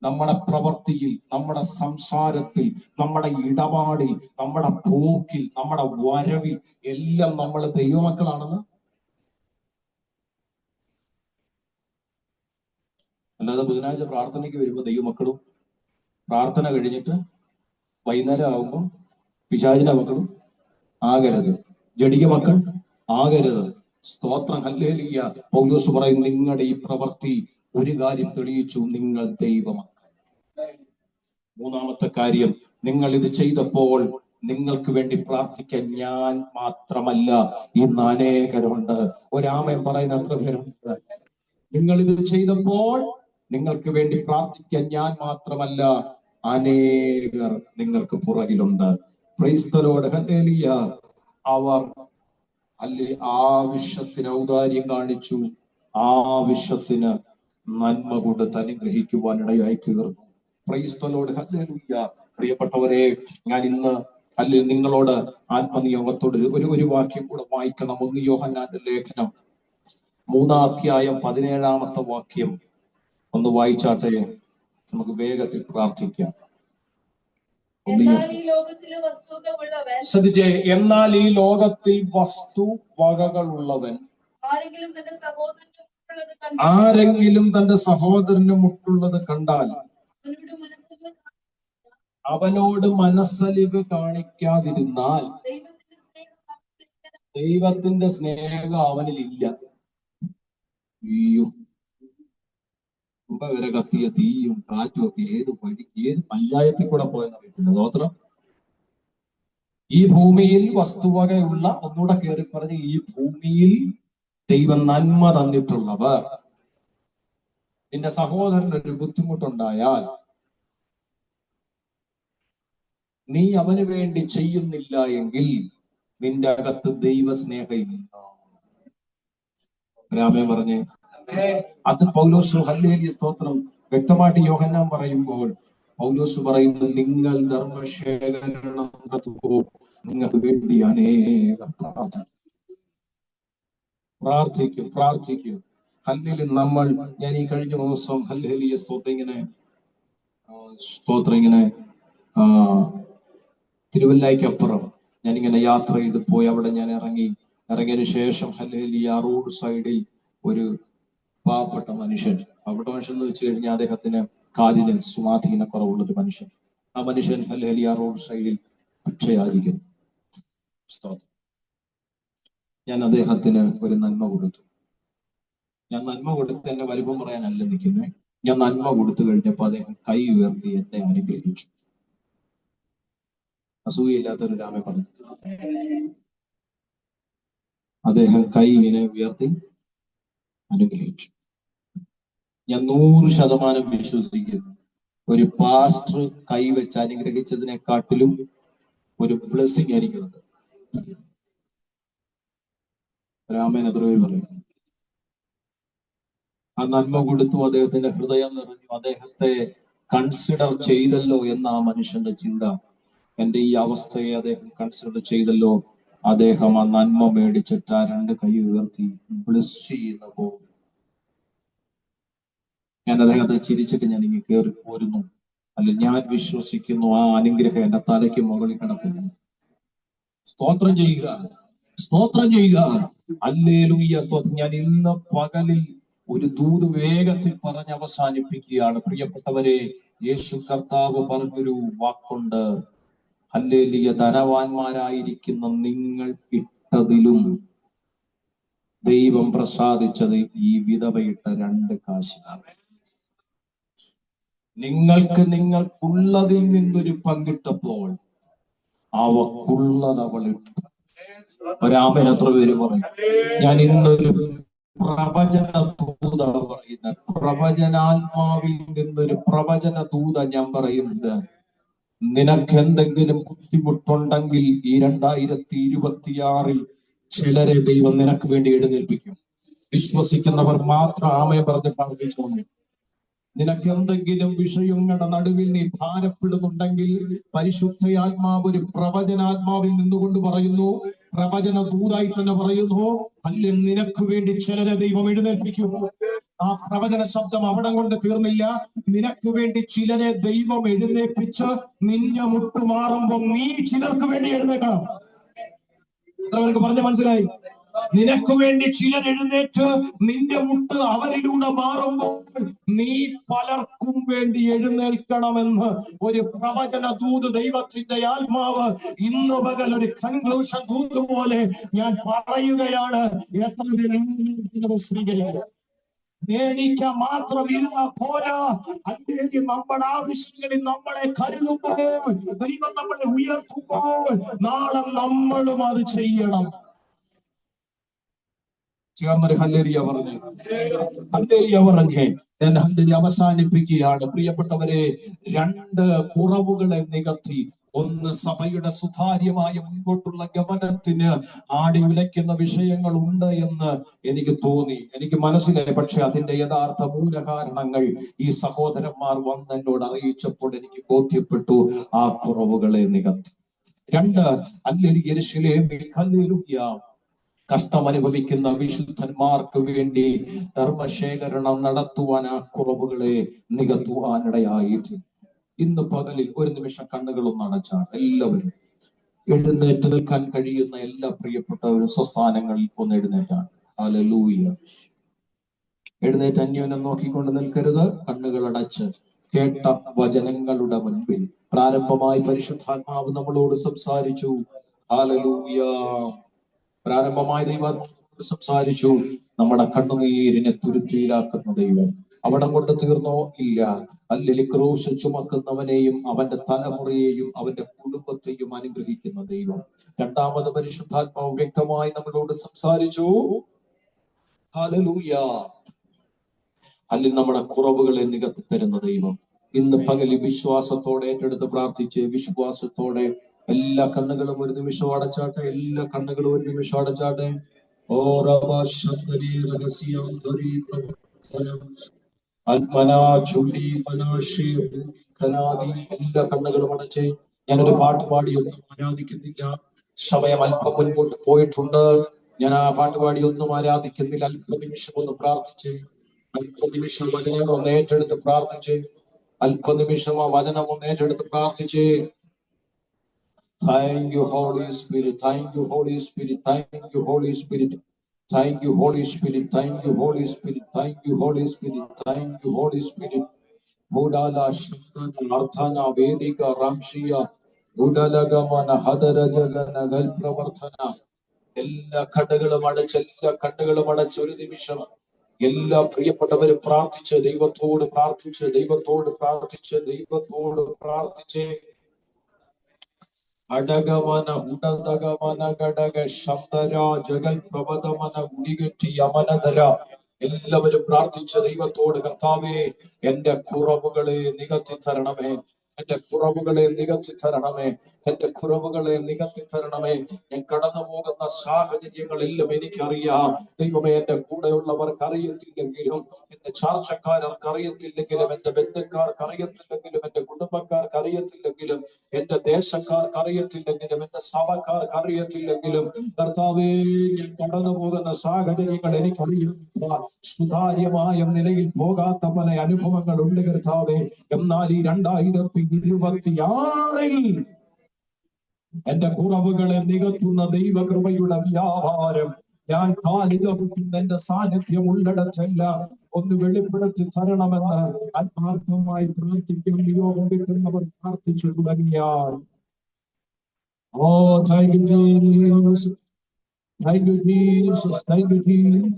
നമ്മുടെ പ്രവൃത്തിയിൽ, നമ്മുടെ സംസാരത്തിൽ, നമ്മുടെ ഇടപാടിൽ, നമ്മുടെ പോക്കിൽ, നമ്മുടെ വരവിൽ എല്ലാം നമ്മൾ ദൈവമക്കളാണെന്ന്. അല്ലാതെ ബുധനാഴ്ച പ്രാർത്ഥനയ്ക്ക് വരുമ്പോൾ ദൈവമക്കളും, പ്രാർത്ഥന കഴിഞ്ഞിട്ട് വൈകുന്നേരം ആകുമ്പോൾ പിശാചിന്റെ മക്കളും ആകരുത്, ജഡിക മക്കൾ ആകരുത്. സ്തോത്രം, ഹല്ലേലൂയ. പൗലോസ് പറയും, നിങ്ങളുടെ ഈ പ്രവൃത്തി ഒരു കാര്യം തെളിയിച്ചു, നിങ്ങൾ ദൈവമക്കൾ. 3-ാമത്തെ കാര്യം, നിങ്ങൾ ഇത് ചെയ്തപ്പോൾ നിങ്ങൾക്ക് വേണ്ടി പ്രാർത്ഥിക്കാൻ ഞാൻ മാത്രമല്ല, ഇന്ന് അനേകരുണ്ട്. ഒരാമൻ പറയുന്ന എത്ര പേരുണ്ട്? നിങ്ങൾ ഇത് ചെയ്തപ്പോൾ നിങ്ങൾക്ക് വേണ്ടി പ്രാർത്ഥിക്കാൻ ഞാൻ മാത്രമല്ല, അനേകർ നിങ്ങൾക്ക് പുറകിലുണ്ട്. പ്രൈസ് ദി ലോർഡ്, ഹല്ലേലൂയ. അവർ ആവശ്യത്തിന് ഔദാര്യം കാണിച്ചു, ആവശ്യത്തിന് നന്മ കൊടുത്ത് അനുഗ്രഹിക്കുവാൻ ഇടയായി തീർന്നു. പ്രൈസ് ദി ലോർഡ്, ഹല്ലേലൂയ. പ്രിയപ്പെട്ടവരെ, ഞാൻ ഇന്ന് നിങ്ങളോട് ആത്മനിയോഗത്തോട് ഒരു വാക്യം കൂടെ വായിക്കണം. 1 യോഹന്നാന്റെ ലേഖനം 3-ാം അധ്യായം 17-ാമത്തെ വാക്യം ഒന്ന് വായിച്ചാട്ടെ. നമുക്ക് വേഗത്തിൽ പ്രാർത്ഥിക്കാം. ശ്രദ്ധിച്ചേ, എന്നാൽ ഈ ലോകത്തിൽ വസ്തു വകകളുള്ളവൻ ആരെങ്കിലും തന്റെ സഹോദരന് മുട്ടുള്ളത് കണ്ടാൽ അവനോട് മനസ്സലിവ് കാണിക്കാതിരുന്നാൽ ദൈവത്തിന്റെ സ്നേഹം അവനിലില്ല. വരെ കത്തിയ തീയും കാറ്റും ഒക്കെ ഏത് പഞ്ചായത്തിൽ കൂടെ പോയെന്ന് അറിയത്തില്ല. സ്തോത്രം. ഈ ഭൂമിയിൽ വസ്തുവകയുള്ള, ഒന്നുകൂടെ കയറി പറഞ്ഞ്, ഈ ഭൂമിയിൽ ദൈവം നന്മ തന്നിട്ടുള്ളവർ, നിന്റെ സഹോദരനൊരു ബുദ്ധിമുട്ടുണ്ടായാൽ നീ അവന് വേണ്ടി ചെയ്യുന്നില്ല എങ്കിൽ നിന്റെ അകത്ത് ദൈവസ്നേഹം രാമേ പറഞ്ഞേ. അത് പൗലോസ് ഹല്ലേലൂയ സ്തോത്രം വ്യക്തമായിട്ട് യോഹന്നാൻ പറയുമ്പോൾ പൗലോസ് പറയുന്നു, നിങ്ങൾ ധർമ്മശേഖരണം നടത്തുമ്പോൾ നിങ്ങൾക്ക് വേണ്ടി അനേകം പ്രാർത്ഥിക്കും. ഹല്ലേലൂയ. ഞാൻ ഈ കഴിഞ്ഞ ദിവസം ഹല്ലേലൂയ സ്തോത്രം ഇങ്ങനെ തിരുവല്ലായ്ക്കപ്പുറം ഞാനിങ്ങനെ യാത്ര ചെയ്ത് പോയി. അവിടെ ഞാൻ ഇറങ്ങിയതിനു ശേഷം ഹല്ലേലൂയ റോഡ് സൈഡിൽ ഒരു പാവപ്പെട്ട മനുഷ്യൻ എന്ന് വെച്ച് കഴിഞ്ഞാൽ അദ്ദേഹത്തിന് കാലിന് സ്വാധീന കുറവുള്ളൊരു മനുഷ്യൻ. ആ മനുഷ്യൻ ഹല്ലേലൂയ റോഡ് സൈഡിൽ ഭിക്ഷയായിരിക്കുന്നു. ഞാൻ അദ്ദേഹത്തിന് ഒരു നന്മ കൊടുത്തു. ഞാൻ നന്മ കൊടുത്ത് എന്നെ വലിപ്പം പറയാനല്ല നിൽക്കുന്നത്. ഞാൻ നന്മ കൊടുത്തു കഴിഞ്ഞപ്പോ അദ്ദേഹം കൈ ഉയർത്തി എന്നെ അനുഗ്രഹിച്ചു. അസൂയയില്ലാത്തൊരു രാമേ പറഞ്ഞു. അദ്ദേഹം കൈ ഇങ്ങനെ ഉയർത്തി അനുഗ്രഹിച്ചു. ഞാൻ 100% വിശ്വസിക്കുന്നു, ഒരു പാസ്റ്റർ കൈവച്ച് അനുഗ്രഹിച്ചതിനെക്കാട്ടിലും ഒരു ബ്ലെസ്സിങ് ആയിരിക്കുന്നത്. രാമൻ എത്ര പേര് പറയും? ആ നന്മ കൊടുത്തു, അദ്ദേഹത്തിന്റെ ഹൃദയം നിറഞ്ഞു. അദ്ദേഹത്തെ കൺസിഡർ ചെയ്തല്ലോ എന്ന ആ മനുഷ്യന്റെ ചിന്ത. എന്റെ ഈ അവസ്ഥയെ അദ്ദേഹം കൺസിഡർ ചെയ്തല്ലോ. അദ്ദേഹം ആ നന്മ മേടിച്ചിട്ട് ആ 2 കൈ ഉയർത്തി ബ്ലെസ് ചെയ്യുന്നപ്പോ ഞാൻ അദ്ദേഹത്തെ ചിരിച്ചിട്ട് ഞാൻ ഇങ്ങനെ കയറി പോരുന്നു. അല്ല, ഞാൻ വിശ്വസിക്കുന്നു ആ അനുഗ്രഹം എന്റെ തലയ്ക്ക് മുകളിൽ കിടക്കുന്നു. സ്തോത്രം ചെയ്യുക. ഹല്ലേലൂയ സ്തോത്രം. ഞാൻ ഇന്ന് പകലിൽ ഒരു ദൂത് വേഗത്തിൽ പറഞ്ഞ് അവസാനിപ്പിക്കുകയാണ്. പ്രിയപ്പെട്ടവരെ, യേശു കർത്താവ് പറഞ്ഞൊരു വാക്കുണ്ട്. ഹല്ലേലൂയ. ധനവാന്മാരായിരിക്കുന്ന നിങ്ങൾ ഇട്ടതിലും ദൈവം പ്രസാദിച്ചത് ഈ വിധവയിട്ട 2 കാശിനാണ്. നിങ്ങൾക്കുള്ളതിൽ നിന്നൊരു പങ്കിട്ടപ്പോൾ അവക്കുള്ളത് അവൾ ഇട്ടു. ഒരാമൻ എത്ര പേര് പറയും? ഞാൻ ഇന്നൊരു പ്രവചന ദൂത പറയുന്ന പ്രവചനാത്മാവിൽ നിന്നൊരു പ്രവചന ദൂത ഞാൻ പറയുന്നത്, നിനക്ക് എന്തെങ്കിലും ബുദ്ധിമുട്ടുണ്ടെങ്കിൽ ഈ 2026 ചിലരെ ദൈവം നിനക്ക് വേണ്ടി എഴുന്നേൽപ്പിക്കും. വിശ്വസിക്കുന്നവർ മാത്രം ആമേൻ പറഞ്ഞ് പ്രാർത്ഥിച്ചോളൂ. നിനക്ക് എന്തെങ്കിലും വിഷയങ്ങളുടെ നടുവിൽ നീ ഭാരപ്പെടുന്നുണ്ടെങ്കിൽ പരിശുദ്ധയാത്മാവ് ഒരു പ്രവചനാത്മാവിൽ നിന്നുകൊണ്ട് പറയുന്നു, പ്രവചന ദൂതായി തന്നെ പറയുന്നു, അല്ലെങ്കിൽ നിനക്ക് വേണ്ടി ചിലരെ ദൈവം എഴുന്നേൽപ്പിക്കും. ആ പ്രവചന ശബ്ദം അവിടെ കൊണ്ട് തീർന്നില്ല. നിനക്ക് വേണ്ടി ചിലരെ ദൈവം എഴുന്നേൽപ്പിച്ച് നിന്നെ മുട്ടുമാറുമ്പോൾ നീ ചിലർക്ക് വേണ്ടി എഴുന്നേൽക്കണം. അവർക്ക് പറഞ്ഞ മനസ്സിലായി? നിനക്ക് വേണ്ടി ചിലർ എഴുന്നേറ്റ് നിന്റെ മുട്ട് അവരിലൂടെ മാറുമ്പോൾ നീ പലർക്കും വേണ്ടി എഴുന്നേൽക്കണമെന്ന് ഒരു പ്രവചന ദൂത് ദൈവത്തിന്റെ ആത്മാവ് ഇന്ന് പകൽ ഒരു കൺക്ലൂഷൻ ദൂത് പോലെ ഞാൻ പറയുകയാണ്. എത്ര സ്വീകരിക്കുക നേടിക്കാൻ മാത്രം ഇരുന്ന പോരാ. അല്ലെങ്കിൽ നമ്മുടെ ആവശ്യങ്ങളിൽ നമ്മളെ കരുതുമ്പോൾ, ദൈവം നമ്മളെ ഉയർത്തുമ്പോൾ നാളെ നമ്മളും അത് ചെയ്യണം. ചേർന്നൊരു ഹല്ലേലൂയ പറഞ്ഞേ. ഞാൻ ഹല്ലേലൂയ അവസാനിപ്പിക്കുകയാണ്. പ്രിയപ്പെട്ടവരെ, 2 കുറവുകളെ നികത്തി. ഒന്ന്, സഭയുടെ സുതാര്യമായ മുൻപോട്ടുള്ള ഗമനത്തിന് ആടി ഉലയ്ക്കുന്ന വിഷയങ്ങൾ ഉണ്ട് എന്ന് എനിക്ക് തോന്നി, എനിക്ക് മനസ്സിലായി. പക്ഷെ അതിന്റെ യഥാർത്ഥ മൂലകാരണങ്ങൾ ഈ സഹോദരന്മാർ വന്ന് എന്നോട് അറിയിച്ചപ്പോൾ എനിക്ക് ബോധ്യപ്പെട്ടു. ആ കുറവുകളെ നികത്തി. 2, അല്ലെങ്കിൽ യെരൂശലേമിൽ ഹല്ലേലൂയ കഷ്ടം അനുഭവിക്കുന്ന വിശുദ്ധന്മാർക്ക് വേണ്ടി ധർമ്മശേഖരണം നടത്തുവാൻ ആ കുറവുകളെ നികത്തുവാനിടയായിട്ട് ഇന്ന് പകലിൽ ഒരു നിമിഷം കണ്ണുകളൊന്നും അടച്ചാൽ എല്ലാവരും എഴുന്നേറ്റ് നിൽക്കാൻ കഴിയുന്ന എല്ലാ പ്രിയപ്പെട്ടവരും സ്വസ്ഥാനങ്ങളിൽ ഒന്ന് എഴുന്നേറ്റാണ്. ഹല്ലേലൂയ. എഴുന്നേറ്റ് അന്യോന്യം നോക്കിക്കൊണ്ട് നിൽക്കരുത്. കണ്ണുകൾ അടച്ച് കേട്ട വചനങ്ങളുടെ മുൻപിൽ പ്രാരംഭമായി പരിശുദ്ധാത്മാവ് നമ്മളോട് സംസാരിച്ചു. ഹല്ലേലൂയ. പ്രാരംഭമായി ദൈവം സംസാരിച്ചു. നമ്മുടെ കണ്ണുനീരിനെ തുരുത്തിയിലാക്കുന്ന ദൈവം അവിടെ കൊണ്ട് തീർന്നോ? ഇല്ല. അല്ലെങ്കിൽ ക്രൂശ് ചുമക്കുന്നവനെയും അവന്റെ തലമുറയെയും അവന്റെ കുടുംബത്തെയും അനുഗ്രഹിക്കുന്ന ദൈവം. രണ്ടാമത് പരിശുദ്ധാത്മാവ് വ്യക്തമായി നമ്മളോട് സംസാരിച്ചു. ഹല്ലേലൂയ. അല്ലെങ്കിൽ നമ്മുടെ കുറവുകളെ നികത്തി തരുന്ന ദൈവം. ഇന്ന് പകൽ വിശ്വാസത്തോടെ ഏറ്റെടുത്ത് പ്രാർത്ഥിച്ച് വിശ്വാസത്തോടെ എല്ലാ കണ്ണുകളും ഒരു നിമിഷം അടച്ചാട്ടെ. എല്ലാ കണ്ണുകളും ഒരു നിമിഷം അടച്ചാട്ടെ. ഓ റബ ശബ്ദരി രഹസ്യാന്തരി പ്രവർത്തനം ആത്മനാ ചുണ്ടി മനാശി കനാദി. എല്ലാ കണ്ണുകളും അടച്ച് ഞാനൊരു പാട്ട് പാടിയൊന്നും ആരാധിക്കുന്നില്ല. സമയം അല്പം മുൻപോട്ട് പോയിട്ടുണ്ട്. ഞാൻ ആ പാട്ട് പാടിയൊന്നും ആരാധിക്കുന്നില്ല. അല്പനിമിഷം ഒന്ന് പ്രാർത്ഥിച്ച്, അല്പനിമിഷം വചനം ഒന്ന് ഏറ്റെടുത്ത് പ്രാർത്ഥിച്ച്, അല്പനിമിഷം ആ വചനം ഒന്ന് ഏറ്റെടുത്ത് പ്രാർത്ഥിച്ച്. Thank you, Holy Spirit. Thank you, Holy Spirit. Thank you, Holy Spirit. Thank you, Holy Spirit. Thank you, Holy Spirit. Thank you, Holy Spirit. Thank you, Holy Spirit. Budala Shantana Arthana Vedika Ramshia Budalagamana Hadarajagana Galpravarthana. എല്ലാ കണ്ണുകളും അടച്ച്, എല്ലാ കണ്ണുകളും അടച്ച് ഒരു നിമിഷം എല്ലാ പ്രിയപ്പെട്ടവരും പ്രാർത്ഥിച്ച്, ദൈവത്തോട് പ്രാർത്ഥിച്ച്, ദൈവത്തോട് പ്രാർത്ഥിച്ച്, ദൈവത്തോട് പ്രാർത്ഥിച്ച്. അടകമന ഉടതകമന ഘടക ശബ്ദര ജഗൽ പ്രബദമന ഗുടികെട്ടി യമനധര. എല്ലാവരും പ്രാർത്ഥിച്ച ദൈവത്തോട്, കർത്താവേ എന്റെ കുറവുകളെ നികത്തി തരണമേ, എന്റെ കുറവുകളെ നികത്തി തരണമേ, എന്റെ കുറവുകളെ നികത്തി തരണമേ. ഞാൻ കടന്നു പോകുന്ന സാഹചര്യങ്ങളെല്ലാം എനിക്കറിയാം ദൈവമേ. എന്റെ കൂടെയുള്ളവർക്ക് അറിയത്തില്ലെങ്കിലും, എന്റെ ചാർച്ചക്കാർക്ക് അറിയത്തില്ലെങ്കിലും, എന്റെ ബന്ധുക്കാർക്ക് അറിയത്തില്ലെങ്കിലും, എന്റെ കുടുംബക്കാർക്ക് അറിയത്തില്ലെങ്കിലും, എന്റെ ദേശക്കാർക്ക് അറിയത്തില്ലെങ്കിലും, എന്റെ സഭക്കാർക്ക് അറിയത്തില്ലെങ്കിലും, കർത്താവേ ഞാൻ കടന്നു പോകുന്ന സാഹചര്യങ്ങൾ എനിക്കറിയാം. സുതാര്യമായ നിലയിൽ പോകാത്ത പല അനുഭവങ്ങളുണ്ട് കർത്താവേ. എന്നാൽ ഈ 2026 എന്റെ കുറവുകളെ നികത്തുന്ന ദൈവകൃപയുടെ വ്യാപാരം ഞാൻ കാലിതപുറ്റുന്ന എന്റെ സാന്നിധ്യം ഉള്ളിടത്തെല്ലാം ഒന്ന് വെളിപ്പെടുത്തി തരണമെന്ന് ആത്മാർത്ഥമായി പ്രാർത്ഥിക്കാൻ നിയോഗം കിട്ടുന്നവർ പ്രാർത്ഥിച്ചു തുടങ്ങിയാൽ. Oh thank you Jesus, thank you Jesus, thank you Jesus.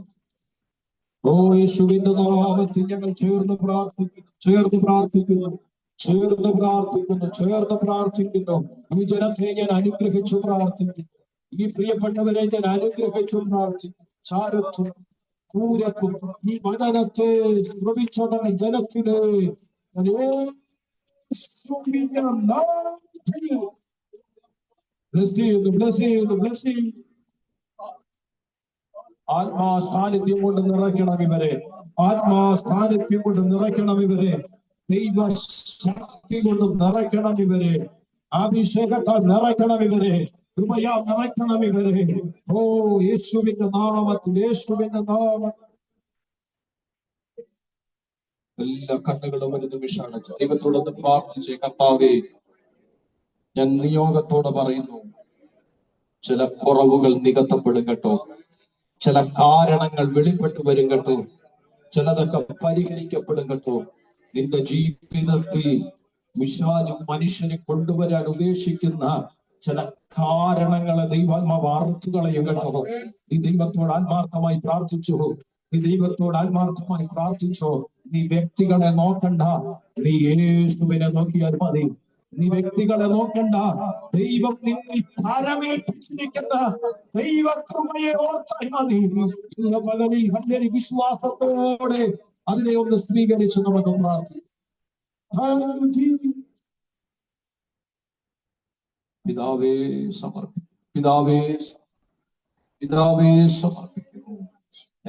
ഓ യേശുവിന്റെ നാമത്തിൽ ഞങ്ങൾ ചേർന്ന് പ്രാർത്ഥിക്കുന്നു, ചേർന്ന് പ്രാർത്ഥിക്കുന്നു, ചേർന്ന് പ്രാർത്ഥിക്കുന്നു, ചേർന്ന് പ്രാർത്ഥിക്കുന്നു. ഈ ജനത്തെ ഞാൻ അനുഗ്രഹിച്ചു പ്രാർത്ഥിക്കുന്നു. ഈ പ്രിയപ്പെട്ടവരെ ഞാൻ അനുഗ്രഹിച്ചു പ്രാർത്ഥിക്കുന്നു. ചാരത്തും കൂരത്തും ഈ വചനത്തെ ശ്രമിച്ചതാണ് ജനത്തിലെ ആത്മാ സാന്നിധ്യം കൊണ്ട് നിറയ്ക്കണം ഇവരെ, ആത്മാ സാന്നിധ്യം കൊണ്ട് നിറയ്ക്കണം ഇവരെ, ദൈവ ശക്തി കൊണ്ട് നിറയ്ക്കണം ഇവരെ, അഭിഷേകത്താൽ നിറയ്ക്കണം ഇവരെ, കൃപയാൽ നിറയ്ക്കണം ഇവരെ. ഓ യേശുവിന്റെ നാമത്തിൽ, യേശുവിന്റെ നാമത്തിൽ. എല്ലാ കണ്ണുകളും ഒരു നിമിഷമാണ് ദൈവത്തോടൊന്ന് പ്രാർത്ഥിച്ച്, കർത്താവേ ഞാൻ നിയോഗത്തോടെ പറയുന്നു, ചില കുറവുകൾ നികത്തപ്പെടും കേട്ടോ, ചില കാരണങ്ങൾ വെളിപ്പെട്ടു വരും കേട്ടോ, ചിലതൊക്കെ പരിഹരിക്കപ്പെടും കേട്ടോ. നിന്റെ ജീവിതത്തിൽ പിശാച് മനുഷ്യനെ കൊണ്ടുവരാൻ ഉദ്ദേശിക്കുന്ന ചില കാരണങ്ങളെ ദൈവാത്മാവ് അറുത്തു കളയും കേട്ടോ. നീ ദൈവത്തോട് ആത്മാർത്ഥമായി പ്രാർത്ഥിച്ചു, നീ ദൈവത്തോട് ആത്മാർത്ഥമായി പ്രാർത്ഥിച്ചോ. നീ വ്യക്തികളെ നോക്കണ്ട, നീ യേശുവിനെ നോക്കിയാൽ മതി. നീ വ്യക്തികളെ നോക്കണ്ട, ദൈവം നിന്നിൽ പരമേൽപ്പിച്ചിരിക്കുന്ന ദൈവകൃപയെ ഓർത്താൽ മതി. ഇന്ന് പകലിൽ വളരെ വിശ്വാസത്തോടെ അതിനെ ഒന്ന് സ്വീകരിച്ച് നമുക്ക് പ്രാർത്ഥിക്കാം. പിതാവേ സമർപ്പിക്കുന്നു, പിതാവേ പിതാവേ സമർപ്പിക്കുന്നു.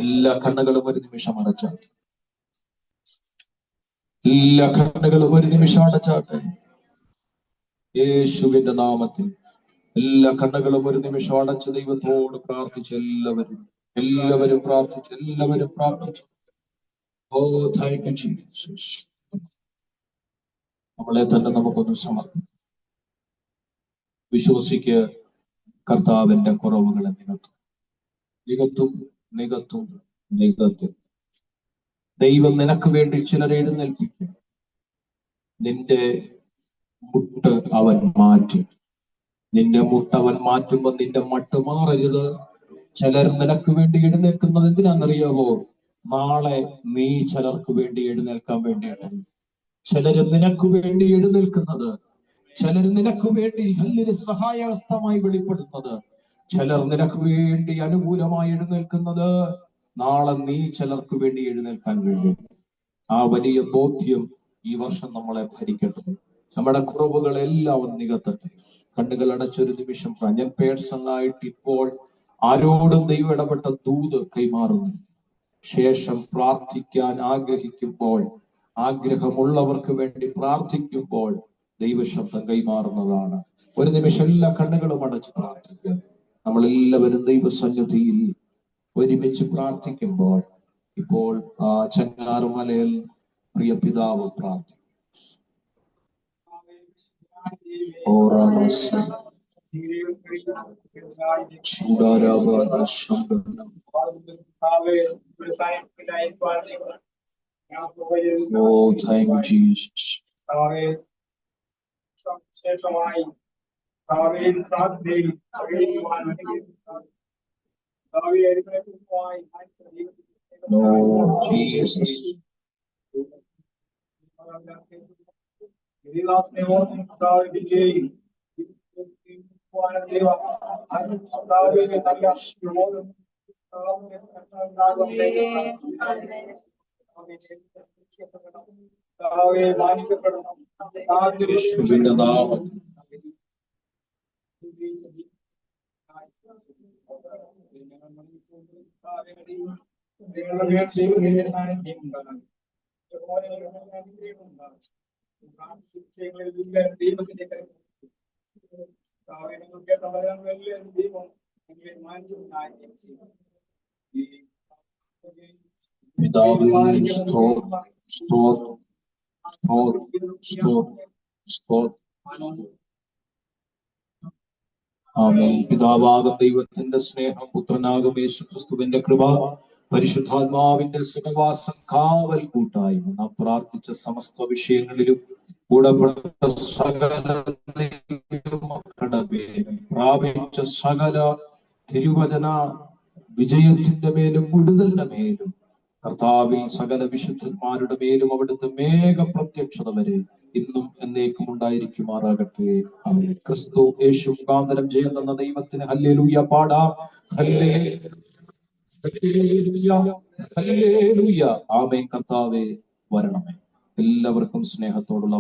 എല്ലാ കണ്ണുകളും ഒരു നിമിഷം അടച്ചാട്ടെ, എല്ലാ കണ്ണുകളും ഒരു നിമിഷം അടച്ചാട്ടെ. യേശുവിന്റെ നാമത്തിൽ എല്ലാ കണ്ണുകളും ഒരു നിമിഷം അടച്ച് ദൈവത്തോട് പ്രാർത്ഥിച്ച് എല്ലാവരും പ്രാർത്ഥിച്ച്, എല്ലാവരും പ്രാർത്ഥിച്ചു. ഓ താങ്ക് യു ജീസസ്. നമ്മളെ തന്നെ നമുക്കൊന്ന് സമർപ്പിക്കാം. വിശ്വസിക്ക്, കർത്താവിന്റെ കുറവുകളെ നികത്തും, നികത്തും, നികത്തും, നികത്തും. ദൈവം നിനക്ക് വേണ്ടി ചിലരെ എഴുന്നേൽപ്പിക്കും. നിന്റെ മുട്ട് അവൻ മാറ്റും. നിന്റെ മുട്ട് അവൻ മാറ്റുമ്പോ നിന്റെ മട്ട് മാറരുത്. ചിലർ നിനക്ക് വേണ്ടി എഴുന്നേൽക്കുന്നത് എന്തിനാണെന്നറിയാവോ? നാളെ നീ ചിലർക്ക് വേണ്ടി എഴുന്നേൽക്കാൻ വേണ്ടിയിട്ടാണ്. ചിലര് നിനക്ക് വേണ്ടി എഴുന്നേൽക്കുന്നത്, ചിലർ നിനക്ക് വേണ്ടി വലിയൊരു സഹായഹസ്തമായി വെളിപ്പെടുന്നത്, ചിലർ നിനക്ക് വേണ്ടി അനുകൂലമായി എഴുന്നേൽക്കുന്നത്, നാളെ നീ ചിലർക്ക് വേണ്ടി എഴുന്നേൽക്കാൻ വേണ്ടി. ആ വലിയ ബോധ്യം ഈ വർഷം നമ്മളെ ഭരിക്കട്ടെ. നമ്മുടെ കുറവുകളെല്ലാം ഒന്ന് നികത്തട്ടെ. കണ്ണുകൾ അടച്ചൊരു നിമിഷം ഞാൻ പേഴ്സണലായിട്ട് ഇപ്പോൾ ആരോടും ദൈവം ഇടപെട്ട ദൂത് കൈമാറുന്നു. ശേഷം പ്രാർത്ഥിക്കാൻ ആഗ്രഹിക്കുമ്പോൾ, ആഗ്രഹമുള്ളവർക്ക് വേണ്ടി പ്രാർത്ഥിക്കുമ്പോൾ ദൈവശബ്ദം കൈമാറുന്നതാണ്. ഒരു നിമിഷം എല്ലാ കണ്ണുകളും അടച്ച് പ്രാർത്ഥിക്കുക. നമ്മളെല്ലാവരും ദൈവസന്നിധിയിൽ ഒരുമിച്ച് പ്രാർത്ഥിക്കുമ്പോൾ ഇപ്പോൾ ചങ്ങാറുമലയിൽ പ്രിയ പിതാവ് പ്രാർത്ഥിക്കും. Oh, thank you, Jesus. Oh, Jesus. പിതാവാകും ദൈവത്തിന്റെ സ്നേഹം, പുത്രനാകും യേശുക്രിസ്തുവിന്റെ കൃപ, പരിശുദ്ധാത്മാവിന്റെ സഹവാസം, കാവൽ കൂട്ടായ്മ നാം പ്രാർത്ഥിച്ച സമസ്ത വിഷയങ്ങളിലും പ്രാപിച്ച സകല തിരുവചന വിജയത്തിന്റെ മേലും വിടുതലിന്റെ മേലും കർത്താവിൽ സകല വിശുദ്ധന്മാരുടെ മേലും അവിടുത്തെ മേഘ പ്രത്യക്ഷത വരെ ഇന്നും എന്നേക്കും ഉണ്ടായിരിക്കുമാറാകട്ടെ. ആമേൻ. ക്രിസ്തു യേശു മുഖാന്തരം ജയം തന്ന ദൈവത്തിന് ഹല്ലേലൂയ പാടാം. ഹല്ലേലൂയ, ഹല്ലേലൂയ. ആമേൻ. കർത്താവേ വരണമേ. എല്ലാവർക്കും സ്നേഹത്തോടുള്ള